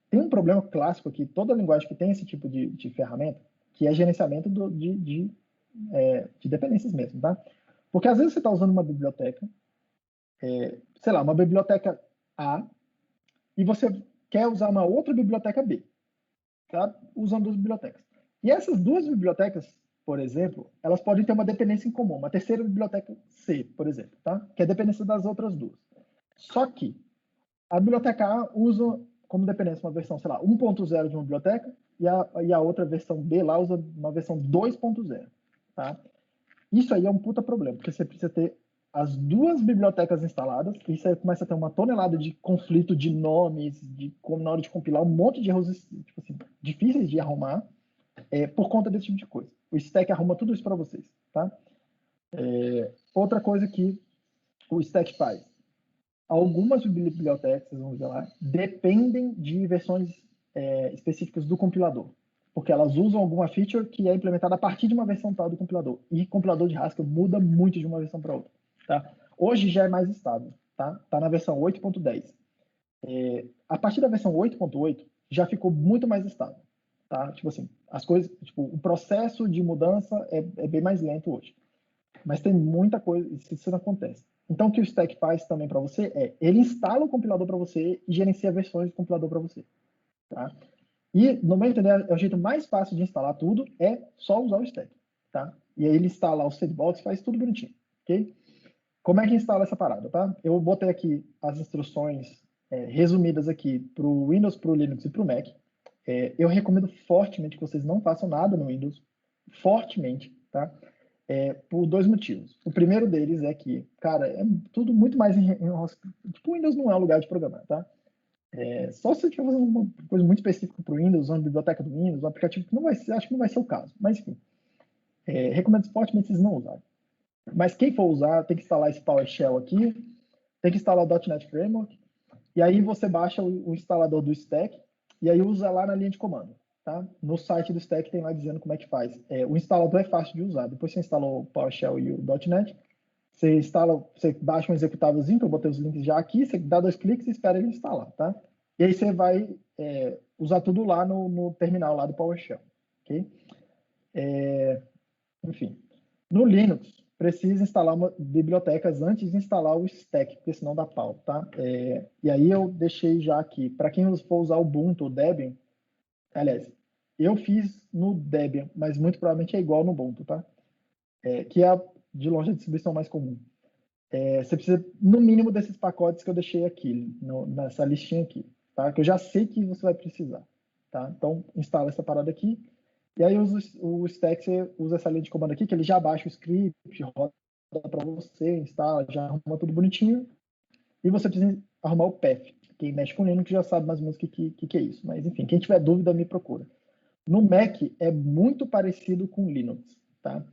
[SPEAKER 1] tem um problema clássico aqui, toda linguagem que tem esse tipo de ferramenta, que é gerenciamento de dependências mesmo, tá? Porque às vezes você está usando uma biblioteca, sei lá, uma biblioteca A, e você quer usar uma outra biblioteca B, tá? Usando duas bibliotecas. E essas duas bibliotecas, por exemplo, elas podem ter uma dependência em comum, uma terceira biblioteca C, por exemplo, tá? Que é a dependência das outras duas. Só que a biblioteca A usa como dependência uma versão, sei lá, 1.0 de uma biblioteca e a outra versão B lá usa uma versão 2.0, tá? Isso aí é um puta problema, porque você precisa ter as duas bibliotecas instaladas, e isso aí começa a ter uma tonelada de conflito de nomes, como na hora de compilar, um monte de erros tipo assim, difíceis de arrumar, por conta desse tipo de coisa. O Stack arruma tudo isso para vocês, tá? Outra coisa que o Stack faz. Algumas bibliotecas, vocês vão ver lá, dependem de versões específicas do compilador, porque elas usam alguma feature que é implementada a partir de uma versão tal do compilador. E compilador de Haskell muda muito de uma versão para outra. Tá? Hoje já é mais estável. Tá na versão 8.10. A partir da versão 8.8 já ficou muito mais estável. Tá? Tipo assim, as coisas, tipo, o processo de mudança é bem mais lento hoje. Mas tem muita coisa, isso não acontece. Então, o que o Stack faz também para você ele instala o compilador para você e gerencia versões do compilador para você. Tá? E, no meu entender, é o jeito mais fácil de instalar tudo, é só usar o Stack. Tá? E aí ele instala o sandbox, faz tudo bonitinho. Ok? Como é que instala essa parada? Tá? Eu botei aqui as instruções resumidas aqui para o Windows, para o Linux e para o Mac. Eu recomendo fortemente que vocês não façam nada no Windows. Fortemente, tá? Por dois motivos. O primeiro deles é que, cara, é tudo muito mais tipo, o Windows não é um lugar de programar, tá? Só se você estiver fazendo uma coisa muito específica para o Windows, usando a biblioteca do Windows, um aplicativo que não vai ser, acho que não vai ser o caso. Mas, enfim, recomendo fortemente vocês não usarem. Mas quem for usar, tem que instalar esse PowerShell aqui, tem que instalar o .NET Framework, e aí você baixa o instalador do Stack, e aí usa lá na linha de comando. Tá? No site do Stack tem lá dizendo como é que faz. O instalador é fácil de usar. Depois você instala o PowerShell e o .NET, você baixa um executávelzinho, que eu botei os links já aqui, você dá 2 cliques e espera ele instalar. Tá? E aí você vai usar tudo lá no terminal lá do PowerShell. Okay? Enfim, no Linux, precisa instalar bibliotecas antes de instalar o Stack, porque senão dá pau, tá? E aí eu deixei já aqui, para quem for usar o Ubuntu, o Debian, aliás, eu fiz no Debian, mas muito provavelmente é igual no Ubuntu, tá? Que é de longe a distribuição mais comum. Você precisa, no mínimo, desses pacotes que eu deixei aqui, nessa listinha aqui, tá? Que eu já sei que você vai precisar, tá? Então, instala essa parada aqui. E aí o Stack, você usa essa linha de comando aqui, que ele já baixa o script, roda para você, instala, já arruma tudo bonitinho. E você precisa arrumar o path. Quem mexe com Linux já sabe mais ou menos o que é isso. Mas, enfim, quem tiver dúvida, me procura. No Mac, é muito parecido com Linux, tá?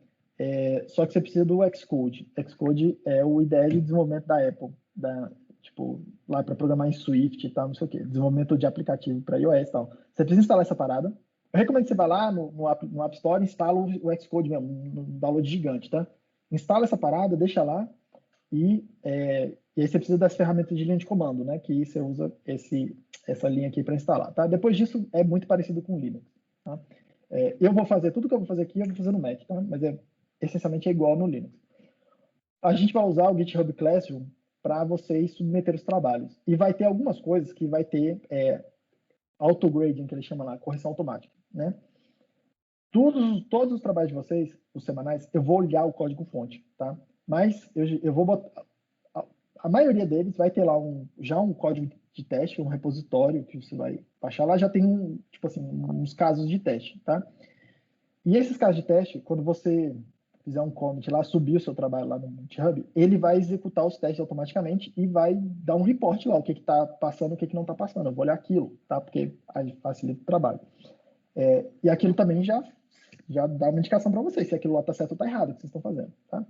[SPEAKER 1] Só que você precisa do Xcode. Xcode é o IDE de desenvolvimento da Apple, tipo, lá para programar em Swift e tal, não sei o quê. Desenvolvimento de aplicativo para iOS e tal. Você precisa instalar essa parada. Eu recomendo que você vá lá no App Store e instala o Xcode mesmo, um download gigante, tá? Instala essa parada, deixa lá e aí você precisa das ferramentas de linha de comando, né? Que você usa essa linha aqui para instalar, tá? Depois disso, é muito parecido com o Linux, tá? Eu vou fazer tudo que eu vou fazer aqui, eu vou fazer no Mac, tá? Mas essencialmente é igual no Linux. A gente vai usar o GitHub Classroom para vocês submeter os trabalhos. E vai ter algumas coisas que vai ter auto-grading, que ele chama lá, correção automática, né? Todos os trabalhos de vocês, os semanais, eu vou olhar o código-fonte, tá? Mas eu vou botar... A maioria deles vai ter lá já um código de teste, um repositório que você vai baixar lá, já tem tipo assim, uns casos de teste, tá? E esses casos de teste, quando você fizer um commit lá, subir o seu trabalho lá no GitHub, ele vai executar os testes automaticamente e vai dar um report lá, o que está passando, o que não está passando. Eu vou olhar aquilo, tá? Porque aí facilita o trabalho. E aquilo também já dá uma indicação para vocês, se aquilo lá está certo ou está errado, o que vocês estão fazendo, tá?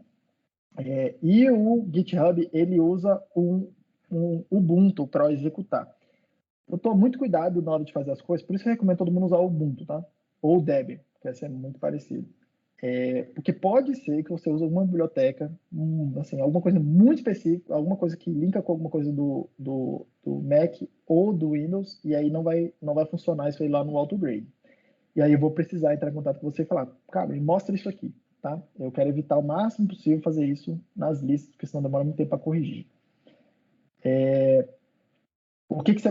[SPEAKER 1] E o GitHub, ele usa um Ubuntu para executar. Eu estou muito cuidado na hora de fazer as coisas, por isso que eu recomendo todo mundo usar o Ubuntu, tá? Ou o Debian, que vai ser muito parecido. Porque pode ser que você use alguma biblioteca, assim, alguma coisa muito específica, alguma coisa que linka com alguma coisa do Mac ou do Windows, e aí não vai funcionar isso aí lá no AutoGrade. E aí eu vou precisar entrar em contato com você e falar, cara, me mostra isso aqui, tá? Eu quero evitar o máximo possível fazer isso nas listas, porque senão demora muito tempo para corrigir. O que você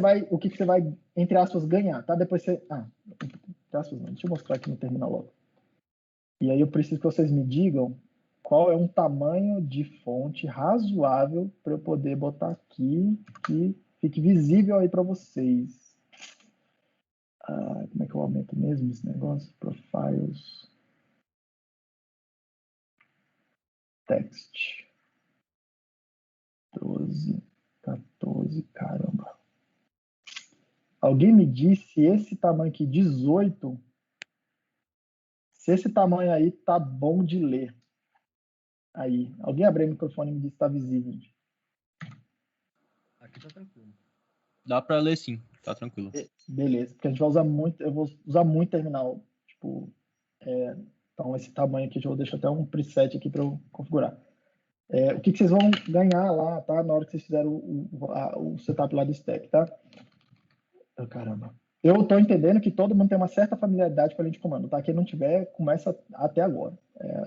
[SPEAKER 1] vai, entre aspas, ganhar, tá? Depois você... entre aspas não, deixa eu mostrar aqui no terminal logo. E aí eu preciso que vocês me digam qual é um tamanho de fonte razoável para eu poder botar aqui que fique visível aí para vocês. Como é que eu aumento mesmo esse negócio? Profiles. Text. 12, 14, caramba. Alguém me disse esse tamanho aqui, 18, se esse tamanho aí tá bom de ler. Aí, alguém abriu o microfone e me disse que tá visível.
[SPEAKER 3] Aqui tá tranquilo. Dá para ler sim. Tá tranquilo.
[SPEAKER 1] Beleza, porque a gente vai usar muito, eu vou usar muito terminal, tipo, então esse tamanho aqui, eu vou deixar até um preset aqui para eu configurar. O que vocês vão ganhar lá, tá? Na hora que vocês fizeram o setup lá do stack, tá? Oh, caramba. Eu estou entendendo que todo mundo tem uma certa familiaridade com a linha de comando, tá? Quem não tiver, começa até agora.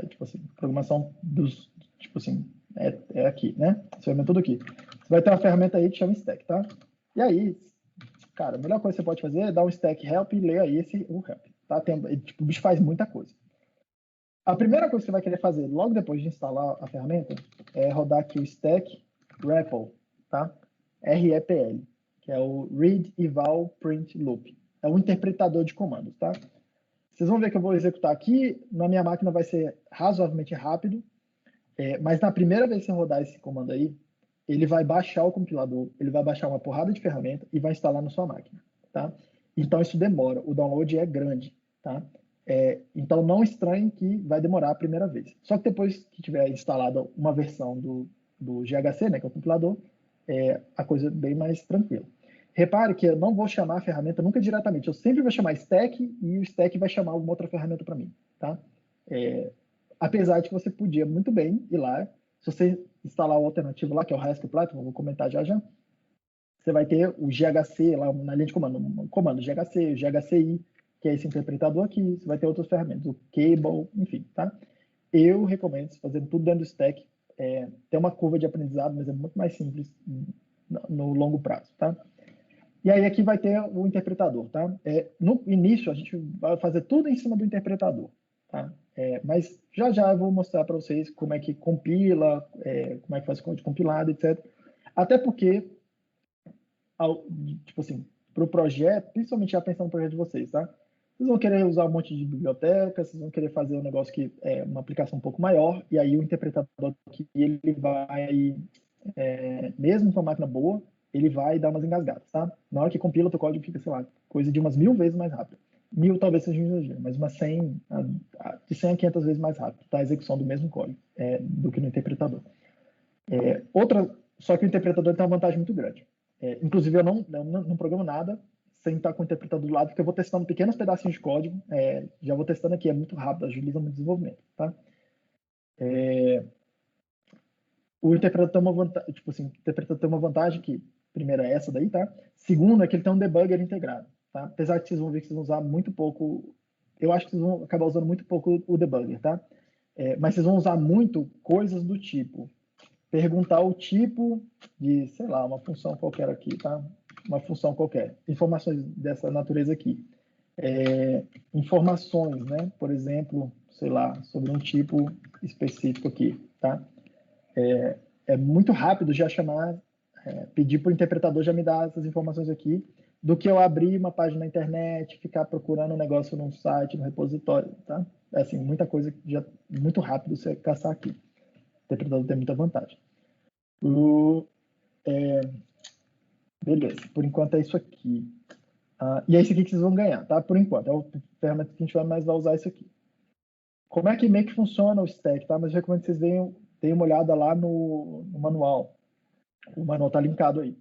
[SPEAKER 1] Tipo assim, programação dos, tipo assim, é aqui, né? Você vai ver tudo aqui. Você vai ter uma ferramenta aí que chama stack, tá? E aí, cara, a melhor coisa que você pode fazer é dar um stack help e ler aí o help, tá? Tipo, o bicho faz muita coisa. A primeira coisa que você vai querer fazer logo depois de instalar a ferramenta é rodar aqui o stack REPL, tá? REPL, que é o Read Eval Print Loop. É um interpretador de comandos, tá? Vocês vão ver que eu vou executar aqui, na minha máquina vai ser razoavelmente rápido, mas na primeira vez que você rodar esse comando aí, ele vai baixar o compilador, ele vai baixar uma porrada de ferramenta e vai instalar na sua máquina, tá? Então isso demora, o download é grande, tá? Então não estranhe que vai demorar a primeira vez. Só que depois que tiver instalado uma versão do GHC, né, que é o compilador, a coisa é bem mais tranquila. Repare que eu não vou chamar a ferramenta nunca diretamente, eu sempre vou chamar stack e o stack vai chamar alguma outra ferramenta para mim, tá? Apesar de que você podia muito bem ir lá, se você instalar o alternativo lá, que é o Haskell Platform, vou comentar já, você vai ter o GHC lá na linha de comando, um comando GHC, o GHCI, que é esse interpretador aqui, você vai ter outras ferramentas, o Cable, enfim, tá? Eu recomendo fazendo tudo dentro do stack, tem uma curva de aprendizado, mas é muito mais simples no longo prazo, tá? E aí aqui vai ter o interpretador, tá? No início a gente vai fazer tudo em cima do interpretador, tá? Mas já eu vou mostrar para vocês como é que compila, como é que faz o código compilado, etc. Até porque, tipo assim, para o projeto, principalmente já pensando no projeto de vocês, tá? Vocês vão querer usar um monte de biblioteca, vocês vão querer fazer um negócio que é uma aplicação um pouco maior, e aí o interpretador aqui, ele vai, mesmo com uma máquina boa, ele vai dar umas engasgadas, tá? Na hora que compila, o teu código fica, sei lá, coisa de umas 1000 vezes mais rápido. 1000 talvez seja um exagero, mas umas 100, de 100 a 500 vezes mais rápido, tá? A execução do mesmo código do que no interpretador. Só que o interpretador tem uma vantagem muito grande. Inclusive, eu não programo nada sem estar com o interpretador do lado, porque eu vou testando pequenos pedacinhos de código, já vou testando aqui, é muito rápido, agiliza muito o desenvolvimento, tá? O interpretador tem uma vantagem, tipo assim, o interpretador tem uma vantagem que, primeiro é essa daí, tá? Segundo é que ele tem um debugger integrado, tá? Apesar que vocês vão ver que vocês vão usar muito pouco, eu acho que vocês vão acabar usando muito pouco o debugger, tá? Mas vocês vão usar muito coisas do tipo, perguntar o tipo de, sei lá, uma função qualquer aqui, tá? Uma função qualquer. Informações dessa natureza aqui. Informações, né? Por exemplo, sei lá, sobre um tipo específico aqui, tá? É muito rápido já chamar, pedir para o interpretador já me dar essas informações aqui, do que eu abrir uma página na internet, ficar procurando um negócio num site, no repositório, tá? Assim, muita coisa já muito rápido você caçar aqui. O interpretador tem muita vantagem. Beleza, por enquanto é isso aqui. E é isso aqui que vocês vão ganhar, tá? Por enquanto, é a ferramenta que a gente vai usar isso aqui. Como é que meio que funciona o stack, tá? Mas eu recomendo que vocês deem uma olhada lá no manual. O manual está linkado aí.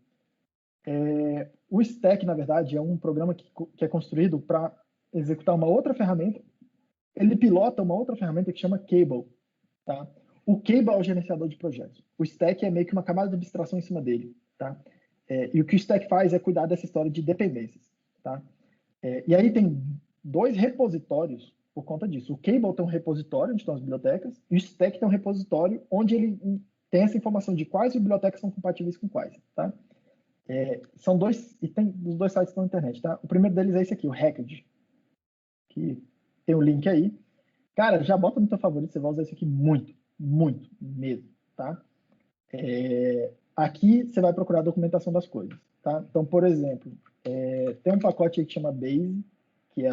[SPEAKER 1] O stack, na verdade, é um programa que é construído para executar uma outra ferramenta. Ele pilota uma outra ferramenta que chama Cable, tá? O Cable é o gerenciador de projetos. O stack é meio que uma camada de abstração em cima dele, tá? E o que o stack faz é cuidar dessa história de dependências, tá? E aí tem 2 repositórios por conta disso. O Cable tem um repositório onde estão as bibliotecas e o stack tem um repositório onde ele tem essa informação de quais bibliotecas são compatíveis com quais, tá? São 2, e tem os 2 sites que estão na internet, tá? O primeiro deles é esse aqui, o Hacked, que tem o link aí. Cara, já bota no teu favorito, você vai usar isso aqui muito, muito mesmo, tá? Aqui você vai procurar a documentação das coisas, tá? Então, por exemplo, tem um pacote aí que chama Base, que é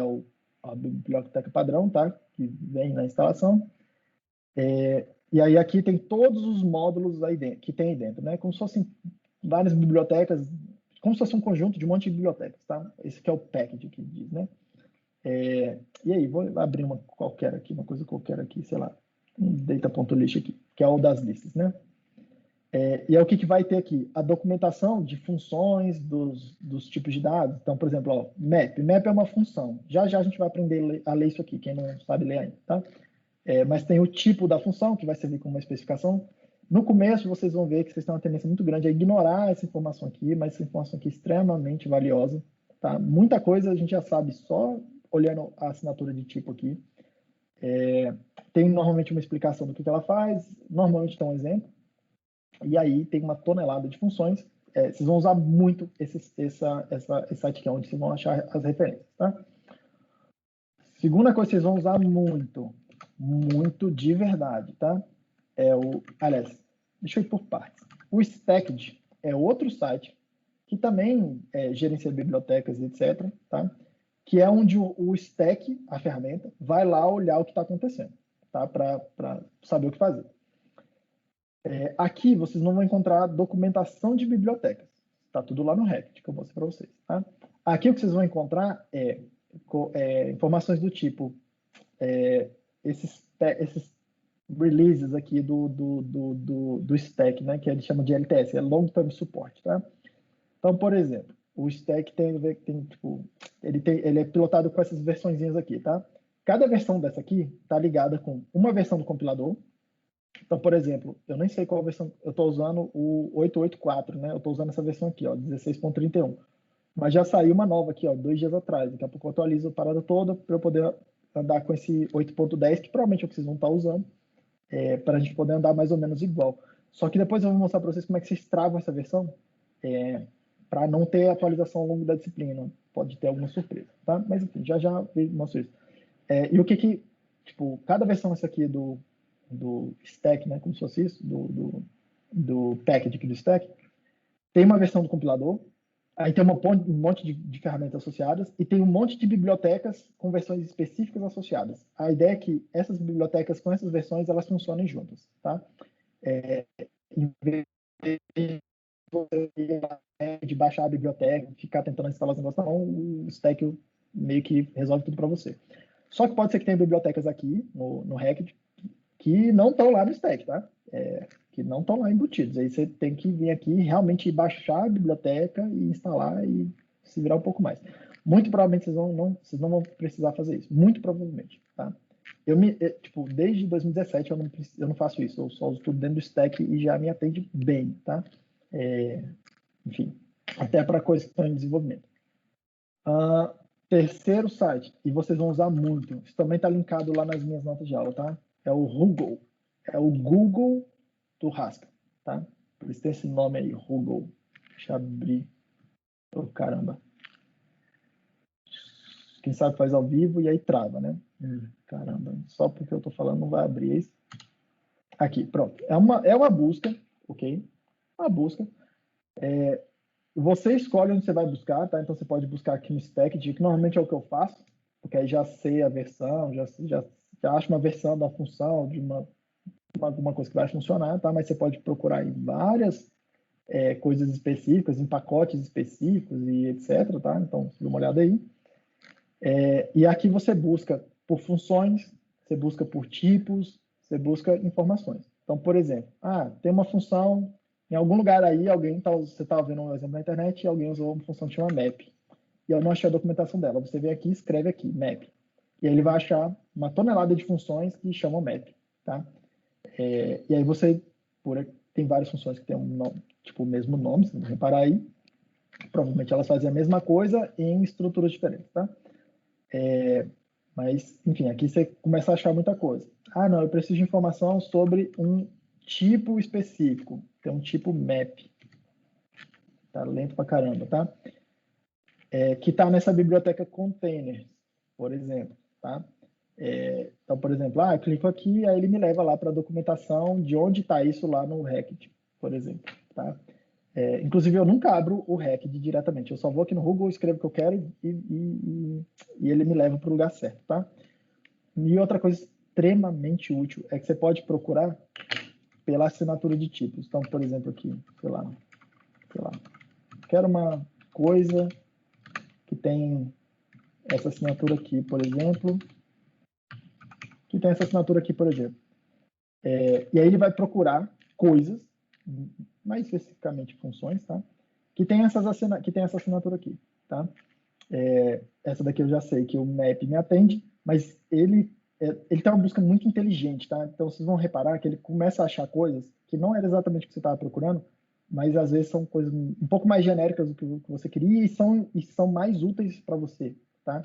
[SPEAKER 1] a biblioteca padrão, tá? Que vem na instalação. E aí aqui tem todos os módulos aí dentro, que tem aí dentro, né? Como se fossem várias bibliotecas, como se fosse um conjunto de um monte de bibliotecas, tá? Esse aqui é o package que diz, né? E aí, vou abrir uma coisa qualquer aqui, sei lá, um data.list aqui, que é o das listas, né? E é o que vai ter aqui? A documentação de funções dos tipos de dados. Então, por exemplo, ó, map. Map é uma função. Já já a gente vai aprender a ler isso aqui, quem não sabe ler ainda, tá? Mas tem o tipo da função, que vai servir como uma especificação. No começo, vocês vão ver que vocês têm uma tendência muito grande a ignorar essa informação aqui, mas essa informação aqui é extremamente valiosa, tá? Muita coisa a gente já sabe só olhando a assinatura de tipo aqui. Tem normalmente uma explicação do que ela faz, normalmente tem um exemplo, e aí tem uma tonelada de funções. Vocês vão usar muito esse site aqui, onde vocês vão achar as referências, tá? Segunda coisa que vocês vão usar muito de verdade, tá? Aliás, deixa eu ir por partes. O Stacked é outro site que também gerencia bibliotecas, etc., tá? Que é onde o Stack, a ferramenta, vai lá olhar o que está acontecendo, tá? Para saber o que fazer. Aqui vocês não vão encontrar documentação de bibliotecas. Está tudo lá no Rect, que eu mostrei para vocês. Tá? Aqui o que vocês vão encontrar informações do tipo esses releases aqui do stack, né, que ele chama de LTS, é Long Term Support. Tá? Então, por exemplo, o stack ele é pilotado com essas versõezinhas aqui. Tá? Cada versão dessa aqui está ligada com uma versão do compilador. Então, por exemplo, eu nem sei qual versão, eu estou usando o 884, né? Eu estou usando essa versão aqui, ó, 16.31. Mas já saiu uma nova aqui, ó, 2 dias atrás. Daqui a pouco eu atualizo a parada toda para eu poder andar com esse 8.10, que provavelmente é o que vocês vão estar usando, para a gente poder andar mais ou menos igual. Só que depois eu vou mostrar para vocês como é que vocês travam essa versão, para não ter atualização ao longo da disciplina. Pode ter alguma surpresa, tá? Mas enfim, já mostro isso. E o que tipo, cada versão essa aqui do stack, né, como se fosse isso, do package aqui do stack, tem uma versão do compilador, aí tem um monte de ferramentas associadas e tem um monte de bibliotecas com versões específicas associadas. A ideia é que essas bibliotecas com essas versões, elas funcionem juntas, tá? Em vez de baixar a biblioteca, ficar tentando instalar os negócios, não, o stack meio que resolve tudo para você. Só que pode ser que tenha bibliotecas aqui no Rect que não estão lá no stack, tá? Que não estão lá embutidos. Aí você tem que vir aqui realmente baixar a biblioteca e instalar e se virar um pouco mais. Muito provavelmente vocês não vão precisar fazer isso. Muito provavelmente, tá? Desde 2017 eu não faço isso. Eu só uso tudo dentro do stack e já me atende bem, tá? Enfim, até para coisas que estão em desenvolvimento. Terceiro site, e vocês vão usar muito. Isso também está linkado lá nas minhas notas de aula, tá? É o Google. É o Google do Haskell, tá? Por isso tem esse nome aí, Google. Deixa eu abrir. Oh, caramba. Quem sabe faz ao vivo e aí trava, né? Caramba, só porque eu tô falando não vai abrir isso. Aqui, pronto. É uma busca, ok? Uma busca. Você escolhe onde você vai buscar, tá? Então você pode buscar aqui no stack, que normalmente é o que eu faço, porque aí já sei a versão, já acho uma versão da função, de alguma coisa que vai funcionar, tá? Mas você pode procurar em várias coisas específicas, em pacotes específicos e etc, tá? Então, dê uma olhada aí. E aqui você busca por funções, você busca por tipos, você busca informações. Então, por exemplo, tem uma função, em algum lugar aí, você estava vendo um exemplo na internet e alguém usou uma função que chama map. E eu não achei a documentação dela. Você vem aqui e escreve aqui, map. E aí ele vai achar uma tonelada de funções que chamam map, tá? E aí tem várias funções que têm o mesmo nome, se você reparar aí. Provavelmente elas fazem a mesma coisa em estruturas diferentes, tá? Mas, enfim, aqui você começa a achar muita coisa. Não, eu preciso de informação sobre um tipo específico. Tem um tipo map. Tá lento pra caramba, tá? Que está nessa biblioteca containers, por exemplo, tá? Então, por exemplo, eu clico aqui, aí ele me leva lá para a documentação de onde está isso lá no Rect, por exemplo, tá? Inclusive, eu nunca abro o Rect diretamente, eu só vou aqui no Google, escrevo o que eu quero e ele me leva para o lugar certo, tá? E outra coisa extremamente útil é que você pode procurar pela assinatura de tipos. Então, por exemplo, aqui, sei lá, quero uma coisa que tem essa assinatura aqui, por exemplo, E aí ele vai procurar coisas mais especificamente funções, tá? Que tem essa assinatura aqui, tá? Essa daqui eu já sei que o map me atende, mas ele tem uma busca muito inteligente, tá? Então vocês vão reparar que ele começa a achar coisas que não era exatamente o que você estava procurando, mas às vezes são coisas um pouco mais genéricas do que você queria e são mais úteis para você, tá?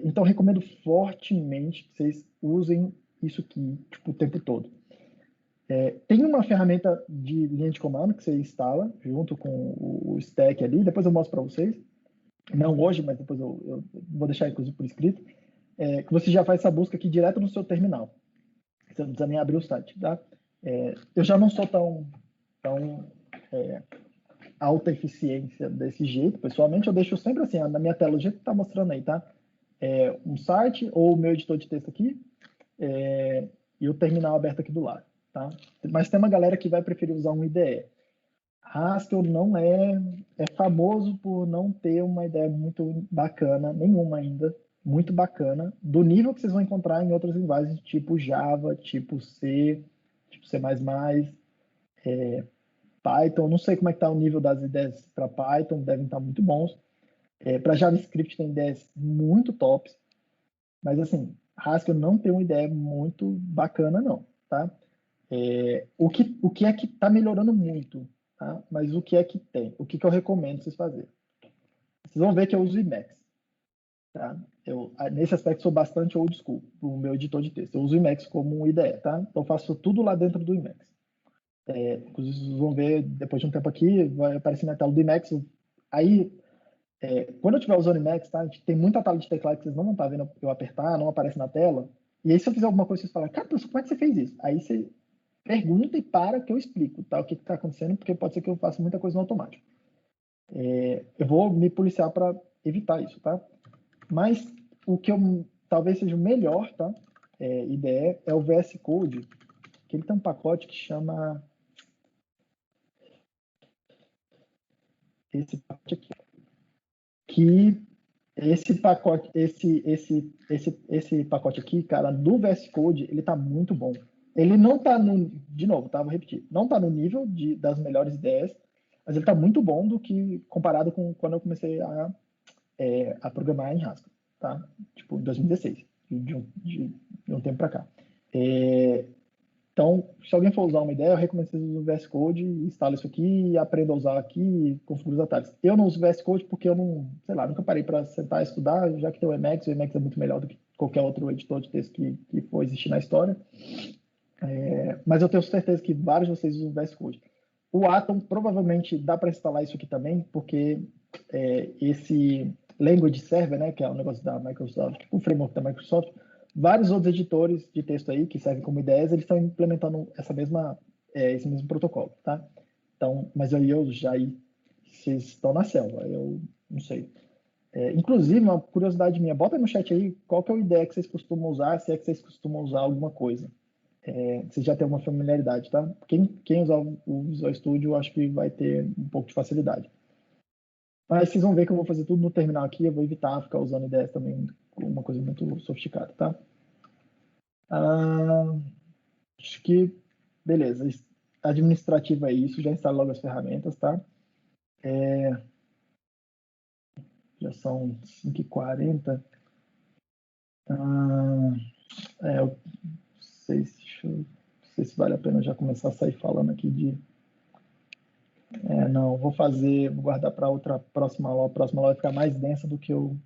[SPEAKER 1] Então recomendo fortemente que vocês usem isso aqui tipo, o tempo todo. Tem uma ferramenta de linha de comando que você instala junto com o stack ali, depois eu mostro para vocês. Não hoje, mas depois eu vou deixar inclusive por escrito, que você já faz essa busca aqui direto no seu terminal. Você não precisa nem abrir o site, tá? Eu já não sou tão alta eficiência desse jeito, pessoalmente, eu deixo sempre assim, na minha tela, o jeito que está mostrando aí, tá? Um site ou o meu editor de texto aqui e o terminal aberto aqui do lado, tá? Mas tem uma galera que vai preferir usar um IDE. Haskell não é famoso por não ter uma ideia muito bacana, nenhuma ainda, muito bacana, do nível que vocês vão encontrar em outras linguagens, tipo Java, tipo C, tipo C++, Python. Não sei como é que está o nível das ideias para Python, devem estar muito bons. Para JavaScript tem ideias muito tops, mas assim, Haskell não tem uma ideia muito bacana não, tá? O que é que está melhorando muito, tá? Mas o que é que tem? O que eu recomendo vocês fazerem? Vocês vão ver que eu uso Emacs, tá? Nesse aspecto, sou bastante old school o meu editor de texto. Eu uso o Emacs como um IDE, tá? Então, eu faço tudo lá dentro do Emacs. Inclusive, vocês vão ver, depois de um tempo aqui, vai aparecer na tela do Emacs. Aí, quando eu estiver usando Emacs, tá? Tem muita tela de teclado que vocês não vão estar vendo eu apertar, não aparece na tela. E aí, se eu fizer alguma coisa, vocês falam, cara, professor, como é que você fez isso? Aí você pergunta e para que eu explico, tá? O que está acontecendo, porque pode ser que eu faça muita coisa no automático. Eu vou me policiar para evitar isso, tá? Mas o que talvez seja o melhor, tá? IDE é o VS Code, que ele tem um pacote que chama esse pacote aqui, que esse pacote aqui, cara, do VS Code, ele tá muito bom. Ele não tá de novo, tá? Vou repetir, não tá no nível das melhores ideias, mas ele tá muito bom do que comparado com quando eu comecei a programar em Haskell, tá? Tipo, em 2016, de um tempo para cá. Então, se alguém for usar uma ideia, eu recomendo que vocês usem o VS Code, instale isso aqui, aprenda a usar aqui e configure os atalhos. Eu não uso o VS Code porque eu não, sei lá, nunca parei para sentar e estudar, já que tem o Emacs é muito melhor do que qualquer outro editor de texto que for existir na história. Mas eu tenho certeza que vários de vocês usam o VS Code. O Atom, provavelmente dá para instalar isso aqui também, porque esse Language Server, né, que é um negócio da Microsoft, o framework da Microsoft, vários outros editores de texto aí que servem como ideias, eles estão implementando esse mesmo protocolo, tá? Então, mas vocês estão na selva, eu não sei. Inclusive, uma curiosidade minha, bota no chat aí qual que é a ideia que vocês costumam usar, se é que vocês costumam usar alguma coisa. Vocês já têm uma familiaridade, tá? Quem usar o Visual Studio, eu acho que vai ter um pouco de facilidade. Mas vocês vão ver que eu vou fazer tudo no terminal aqui, eu vou evitar ficar usando ideias também, uma coisa muito sofisticada, tá? Acho que, beleza. Administrativo é isso, já instala logo as ferramentas, tá? Já são 5h40. Eu não sei se vale a pena já começar a sair falando aqui de... não, vou guardar para outra próxima aula. A próxima aula vai ficar mais densa do que eu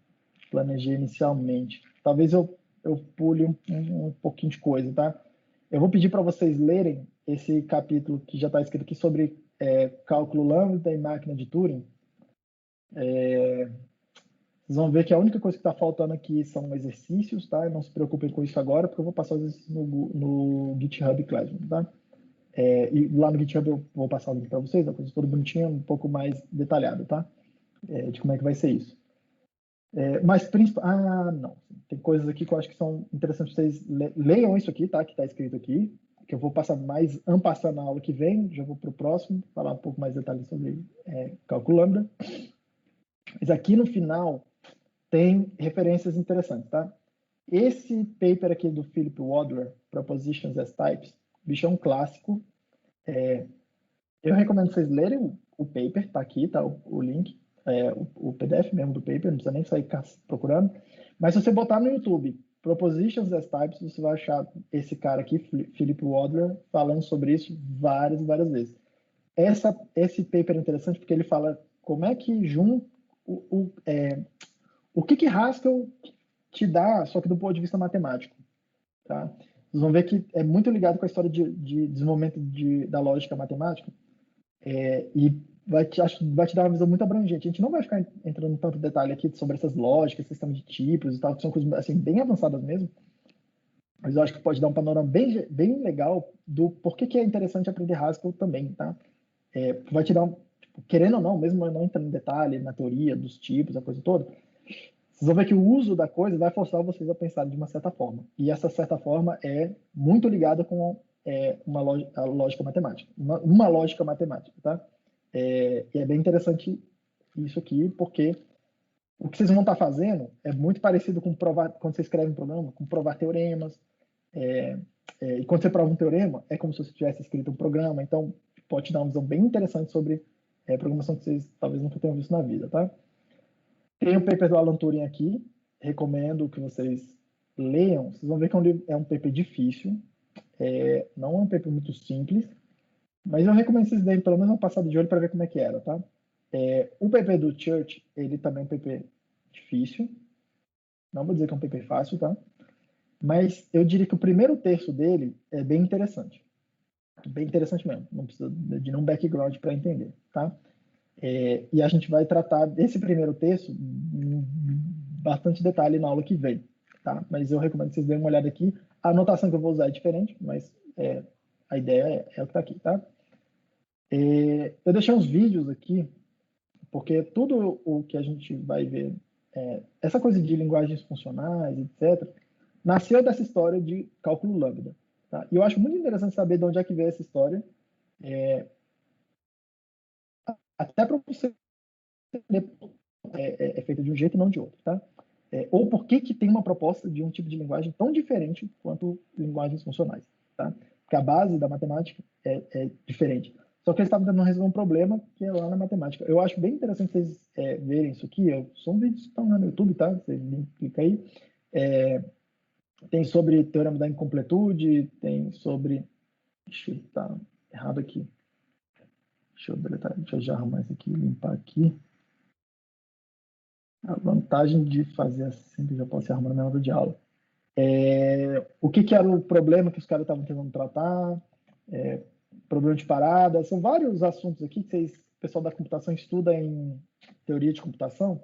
[SPEAKER 1] planejei inicialmente. Talvez eu pule um pouquinho de coisa, tá? Eu vou pedir para vocês lerem esse capítulo que já está escrito aqui sobre cálculo lambda e máquina de Turing. Vocês vão ver que a única coisa que está faltando aqui são exercícios, tá? Não se preocupem com isso agora, porque eu vou passar os exercícios no GitHub Classroom, tá? E lá no GitHub eu vou passar o link para vocês, a coisa toda bonitinha, um pouco mais detalhada, tá? De como é que vai ser isso. Mas, não. Tem coisas aqui que eu acho que são interessantes para vocês leiam isso aqui, tá? Que está escrito aqui, que eu vou passar mais na aula que vem, já vou para o próximo, falar um pouco mais detalhes sobre cálculo lambda. Mas aqui no final tem referências interessantes, tá? Esse paper aqui do Philip Wadler, Propositions as Types, bicho, é um clássico. Eu recomendo vocês lerem o paper, tá aqui, tá o link, o PDF mesmo do paper, não precisa nem sair procurando. Mas se você botar no YouTube, Propositions as Types, você vai achar esse cara aqui, Philip Wadler, falando sobre isso várias e várias vezes. Esse paper é interessante porque ele fala como é que o que Haskell te dá, só que do ponto de vista matemático. Tá? Vocês vão ver que é muito ligado com a história de desenvolvimento da lógica matemática, e acho que vai te dar uma visão muito abrangente. A gente não vai ficar entrando em tanto detalhe aqui sobre essas lógicas, sistema de tipos e tal, que são coisas assim, bem avançadas mesmo, mas eu acho que pode dar um panorama bem legal do porquê que é interessante aprender Haskell também, tá? Vai te dar, tipo, querendo ou não, mesmo não entrando em detalhe na teoria dos tipos, a coisa toda, vocês vão ver que o uso da coisa vai forçar vocês a pensar de uma certa forma. E essa certa forma é muito ligada com a lógica matemática. Uma lógica matemática, tá? E é bem interessante isso aqui, porque o que vocês vão estar fazendo é muito parecido com provar, quando você escreve um programa, com provar teoremas. E quando você prova um teorema, é como se você tivesse escrito um programa. Então, pode te dar uma visão bem interessante sobre programação que vocês talvez nunca tenham visto na vida, tá? Tem o paper do Alan Turing aqui, recomendo que vocês leiam. Vocês vão ver que é um paper difícil, não é um paper muito simples, mas eu recomendo que vocês deem pelo menos uma passada de olho para ver como é que era, tá? O paper do Church, ele também é um paper difícil, não vou dizer que é um paper fácil, tá? Mas eu diria que o primeiro terço dele é bem interessante mesmo, não precisa de nenhum background para entender, tá? E a gente vai tratar desse primeiro terço em bastante detalhe na aula que vem, tá? Mas eu recomendo que vocês deem uma olhada aqui. A anotação que eu vou usar é diferente, mas a ideia é o que está aqui, tá? Eu deixei uns vídeos aqui, porque tudo o que a gente vai ver, essa coisa de linguagens funcionais, etc., nasceu dessa história de cálculo lambda, tá? E eu acho muito interessante saber de onde é que veio essa história, até para você é feita de um jeito e não de outro, tá? Ou por que tem uma proposta de um tipo de linguagem tão diferente quanto linguagens funcionais, tá? Porque a base da matemática é diferente. Só que eles estavam tentando resolver um problema que é lá na matemática. Eu acho bem interessante vocês verem isso aqui. São vídeos que estão lá no YouTube, tá? Vocês clicam aí. Tem sobre teorema da incompletude, tem sobre... Deixa eu estar errado aqui. Deixa eu deletar, deixa eu já arrumar isso aqui, limpar aqui. A vantagem de fazer assim, que eu já posso ir arrumando na minha aula de aula. O que era o problema que os caras estavam tentando tratar, problema de parada, são vários assuntos aqui que o pessoal da computação estuda em teoria de computação,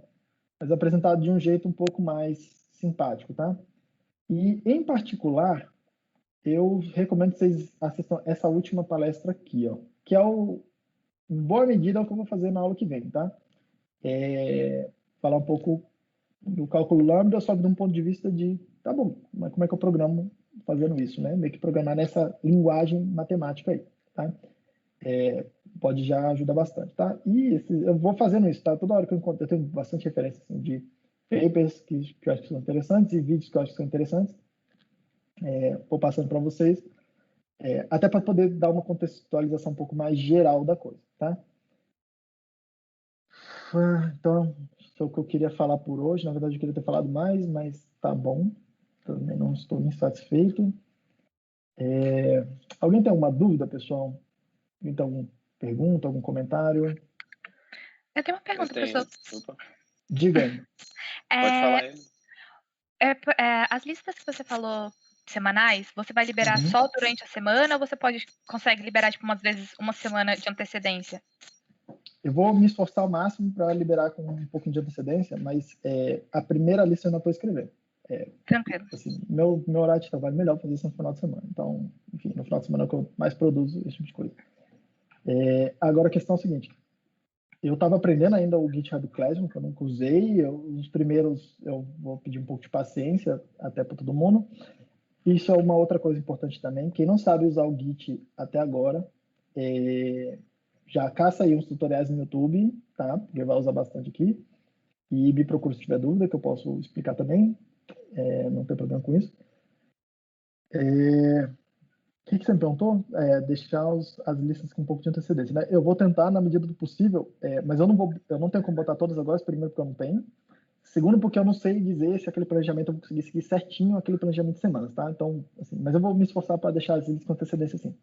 [SPEAKER 1] mas apresentado de um jeito um pouco mais simpático, tá? E, em particular, eu recomendo que vocês assistam essa última palestra aqui, ó, que é em boa medida, é o que eu vou fazer na aula que vem, tá? Falar um pouco do cálculo lambda, só que de um ponto de vista de, tá bom, mas como é que eu programo fazendo isso, né? Meio que programar nessa linguagem matemática aí, tá? Pode já ajudar bastante, tá? E eu vou fazendo isso, tá? Toda hora que eu encontro, eu tenho bastante referência assim, de papers que eu acho que são interessantes e vídeos que eu acho que são interessantes. Vou passando para vocês, até para poder dar uma contextualização um pouco mais geral da coisa, tá? Então, isso é o que eu queria falar por hoje. Na verdade, eu queria ter falado mais, mas tá bom. Também não estou insatisfeito. Alguém tem alguma dúvida, pessoal? Alguém tem alguma pergunta, algum comentário?
[SPEAKER 2] Eu tenho uma pergunta, professor.
[SPEAKER 1] Diga aí.
[SPEAKER 3] Pode falar ele.
[SPEAKER 2] As listas que você falou semanais, você vai liberar só durante a semana ou você consegue liberar, tipo, umas vezes uma semana de antecedência?
[SPEAKER 1] Eu vou me esforçar ao máximo para liberar com um pouquinho de antecedência, mas a primeira lista eu ainda estou escrevendo.
[SPEAKER 2] Tranquilo.
[SPEAKER 1] Assim, meu horário de trabalho é melhor fazer isso no final de semana. Então, enfim, no final de semana é que eu mais produzo esse tipo de coisa. Agora a questão é a seguinte. Eu estava aprendendo ainda o GitHub Classroom, que eu nunca usei. Os primeiros eu vou pedir um pouco de paciência até para todo mundo. Isso é uma outra coisa importante também. Quem não sabe usar o Git até agora, já caça aí uns tutoriais no YouTube, tá? Porque vai usar bastante aqui. E me procura se tiver dúvida, que eu posso explicar também. Não tem problema com isso. O que você me perguntou? Deixar as listas com um pouco de antecedência, né? Eu vou tentar na medida do possível, mas eu não tenho como botar todas agora, primeiro porque eu não tenho. Segundo, porque eu não sei dizer se aquele planejamento eu vou conseguir seguir certinho aquele planejamento de semanas, tá? Então, assim, mas eu vou me esforçar para deixar as listas com antecedência, sim.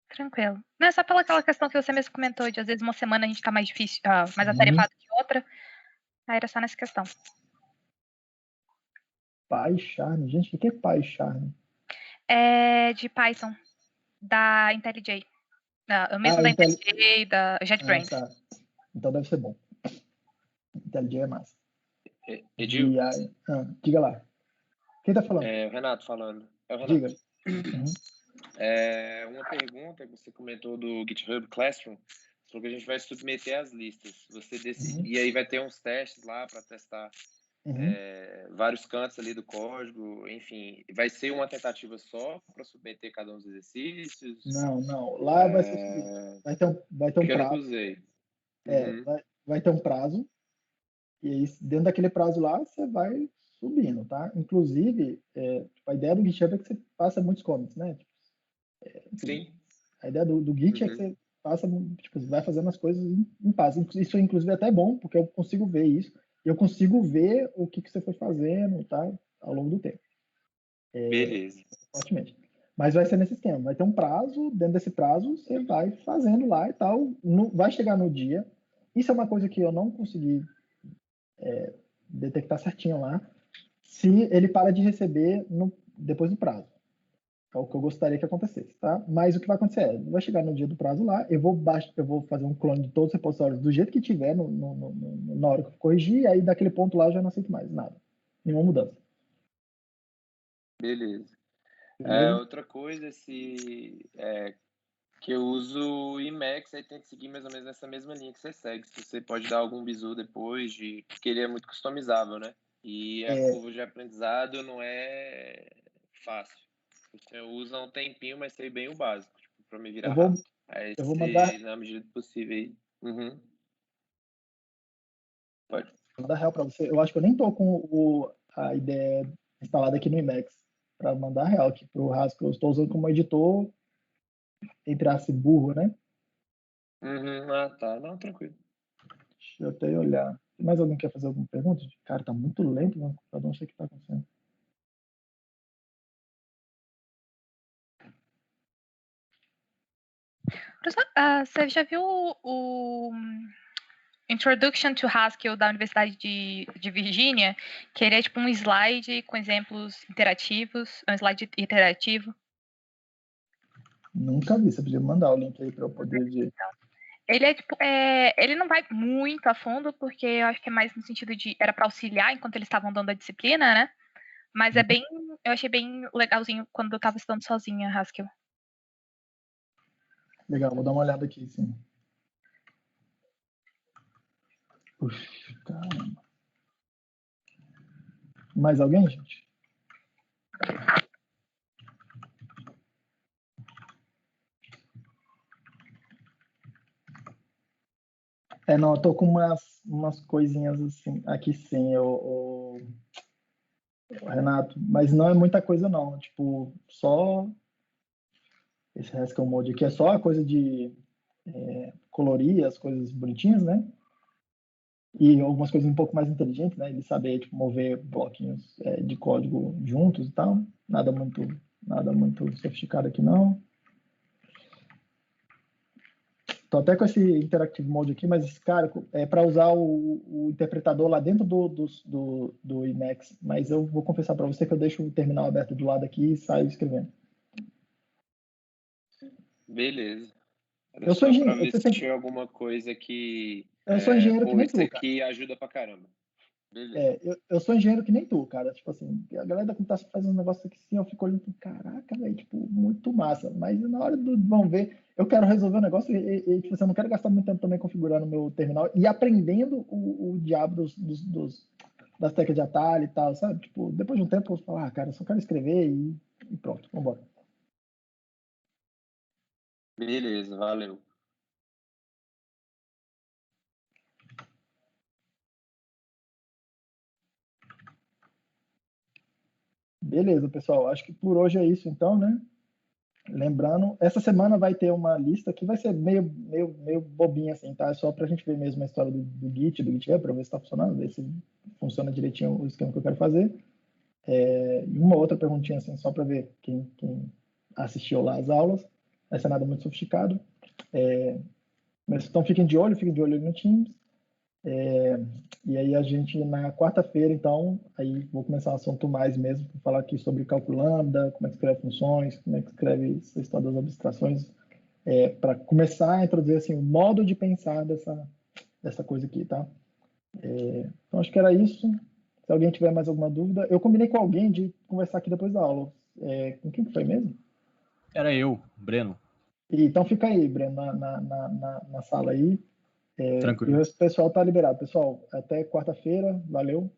[SPEAKER 2] Tranquilo. Não é só pela aquela questão que você mesmo comentou, de às vezes uma semana a gente tá mais difícil, mais atarefado que outra. Aí era só nessa questão.
[SPEAKER 1] PyCharm, gente, o que é PyCharm?
[SPEAKER 2] É de Python, da IntelliJ. O mesmo da IntelliJ, da JetBrains.
[SPEAKER 1] Tá. Então deve ser bom. IntelliJ é massa.
[SPEAKER 3] Edil?
[SPEAKER 1] Diga lá. Quem tá falando?
[SPEAKER 3] É o Renato falando. É o Renato.
[SPEAKER 1] Diga. Uhum.
[SPEAKER 3] Uma pergunta que você comentou do GitHub Classroom, sobre que a gente vai submeter as listas. Você decide, e aí vai ter uns testes lá para testar vários cantos ali do código, enfim. Vai ser uma tentativa só para submeter cada um dos exercícios?
[SPEAKER 1] Não. Lá vai ser o seguinte, vai ter um prazo.
[SPEAKER 3] Eu usei.
[SPEAKER 1] Vai ter um prazo, e aí, dentro daquele prazo lá, você vai subindo, tá? Inclusive, a ideia do GitHub é que você faça muitos commits, né?
[SPEAKER 3] Sim.
[SPEAKER 1] A ideia do Git é que você faça, tipo, vai fazendo as coisas em paz. Isso, inclusive, é até bom, porque eu consigo ver isso. Eu consigo ver o que você foi fazendo, tá? Ao longo do tempo.
[SPEAKER 3] Beleza.
[SPEAKER 1] Fortemente. Mas vai ser nesse esquema. Vai ter um prazo, dentro desse prazo, você vai fazendo lá e tal. Vai chegar no dia. Isso é uma coisa que eu não consegui detectar certinho lá. Se ele para de receber depois do prazo. É o que eu gostaria que acontecesse, tá? Mas o que vai acontecer vai chegar no dia do prazo lá, eu vou fazer um clone de todos os repositórios do jeito que tiver na hora que eu corrigir, e aí daquele ponto lá eu já não aceito mais nada. Nenhuma mudança.
[SPEAKER 3] Beleza. Outra coisa, que eu uso o Emacs, aí tem que seguir mais ou menos nessa mesma linha que você segue. Se você pode dar algum bizu depois, porque ele é muito customizável, né? E a curva de aprendizado não é fácil. Você usa um tempinho, mas sei bem o básico, para me virar rápido.
[SPEAKER 1] Eu vou mandar
[SPEAKER 3] na medida do possível. Pode.
[SPEAKER 1] Vou mandar real para você. Eu acho que eu nem tô com a ideia instalada aqui no Emacs para mandar real aqui para o Haskell. Eu estou usando como editor, entre aspas, burro, né?
[SPEAKER 3] Tá. Não, tranquilo.
[SPEAKER 1] Deixa eu até olhar. Mais alguém quer fazer alguma pergunta? Cara, tá muito lento, meu computador, não sei o que tá acontecendo.
[SPEAKER 2] Você já viu o Introduction to Haskell da Universidade de Virgínia? Que ele é tipo um slide com exemplos interativos, um slide interativo.
[SPEAKER 1] Nunca vi, você podia mandar o link aí para eu poder ver.
[SPEAKER 2] Ele é tipo, ele não vai muito a fundo, porque eu acho que é mais no sentido de era para auxiliar enquanto eles estavam dando a disciplina, né? Mas eu achei bem legalzinho quando eu estava estudando sozinha Haskell.
[SPEAKER 1] Legal, vou dar uma olhada aqui, sim. Puxa, caramba. Mais alguém, gente? Não, eu tô com umas coisinhas assim, aqui sim, o Renato, mas não é muita coisa não, tipo, só esse Haskell Mode aqui é só a coisa de colorir as coisas bonitinhas, né? E algumas coisas um pouco mais inteligentes, né? Ele saber tipo, mover bloquinhos de código juntos e tal. Nada muito sofisticado aqui não. Tô até com esse Interactive Mode aqui, mas, cara, é para usar o interpretador lá dentro do Emacs. Mas eu vou confessar para você que eu deixo o terminal aberto do lado aqui e saio escrevendo.
[SPEAKER 3] Beleza.
[SPEAKER 1] Eu sou engenheiro.
[SPEAKER 3] Ver se tinha alguma coisa que...
[SPEAKER 1] Eu sou engenheiro que nem
[SPEAKER 3] isso
[SPEAKER 1] tu,
[SPEAKER 3] aqui ajuda pra caramba. Beleza.
[SPEAKER 1] Eu sou engenheiro que nem tu, cara. Tipo assim, a galera da computação faz um negócio aqui assim, eu fico olhando, caraca, velho, tipo, muito massa. Mas na hora do vamos ver, eu quero resolver o negócio e tipo assim, eu não quero gastar muito tempo também configurando o meu terminal e aprendendo o diabo das teclas de atalho e tal, sabe? Tipo, depois de um tempo eu falo, cara, eu só quero escrever e pronto, vambora.
[SPEAKER 3] Beleza, valeu.
[SPEAKER 1] Beleza, pessoal. Acho que por hoje é isso então, né? Lembrando, essa semana vai ter uma lista que vai ser meio bobinha, assim, tá? É só pra gente ver mesmo a história do Git, do GitHub, pra ver se tá funcionando, ver se funciona direitinho o esquema que eu quero fazer. E uma outra perguntinha, assim, só pra ver quem assistiu lá as aulas. Não vai ser nada muito sofisticado. Mas, então, fiquem de olho no Teams. E aí a gente, na quarta-feira, então, aí vou começar um assunto mais mesmo, para falar aqui sobre cálculo lambda, como é que escreve funções, como é que escreve essa história das abstrações, para começar a introduzir, assim, o modo de pensar dessa coisa aqui, tá? Então, acho que era isso. Se alguém tiver mais alguma dúvida, eu combinei com alguém de conversar aqui depois da aula. Com quem que foi mesmo?
[SPEAKER 4] Era eu, Breno.
[SPEAKER 1] Então fica aí, Breno, na sala aí.
[SPEAKER 4] Tranquilo.
[SPEAKER 1] E o pessoal tá liberado. Pessoal, até quarta-feira. Valeu.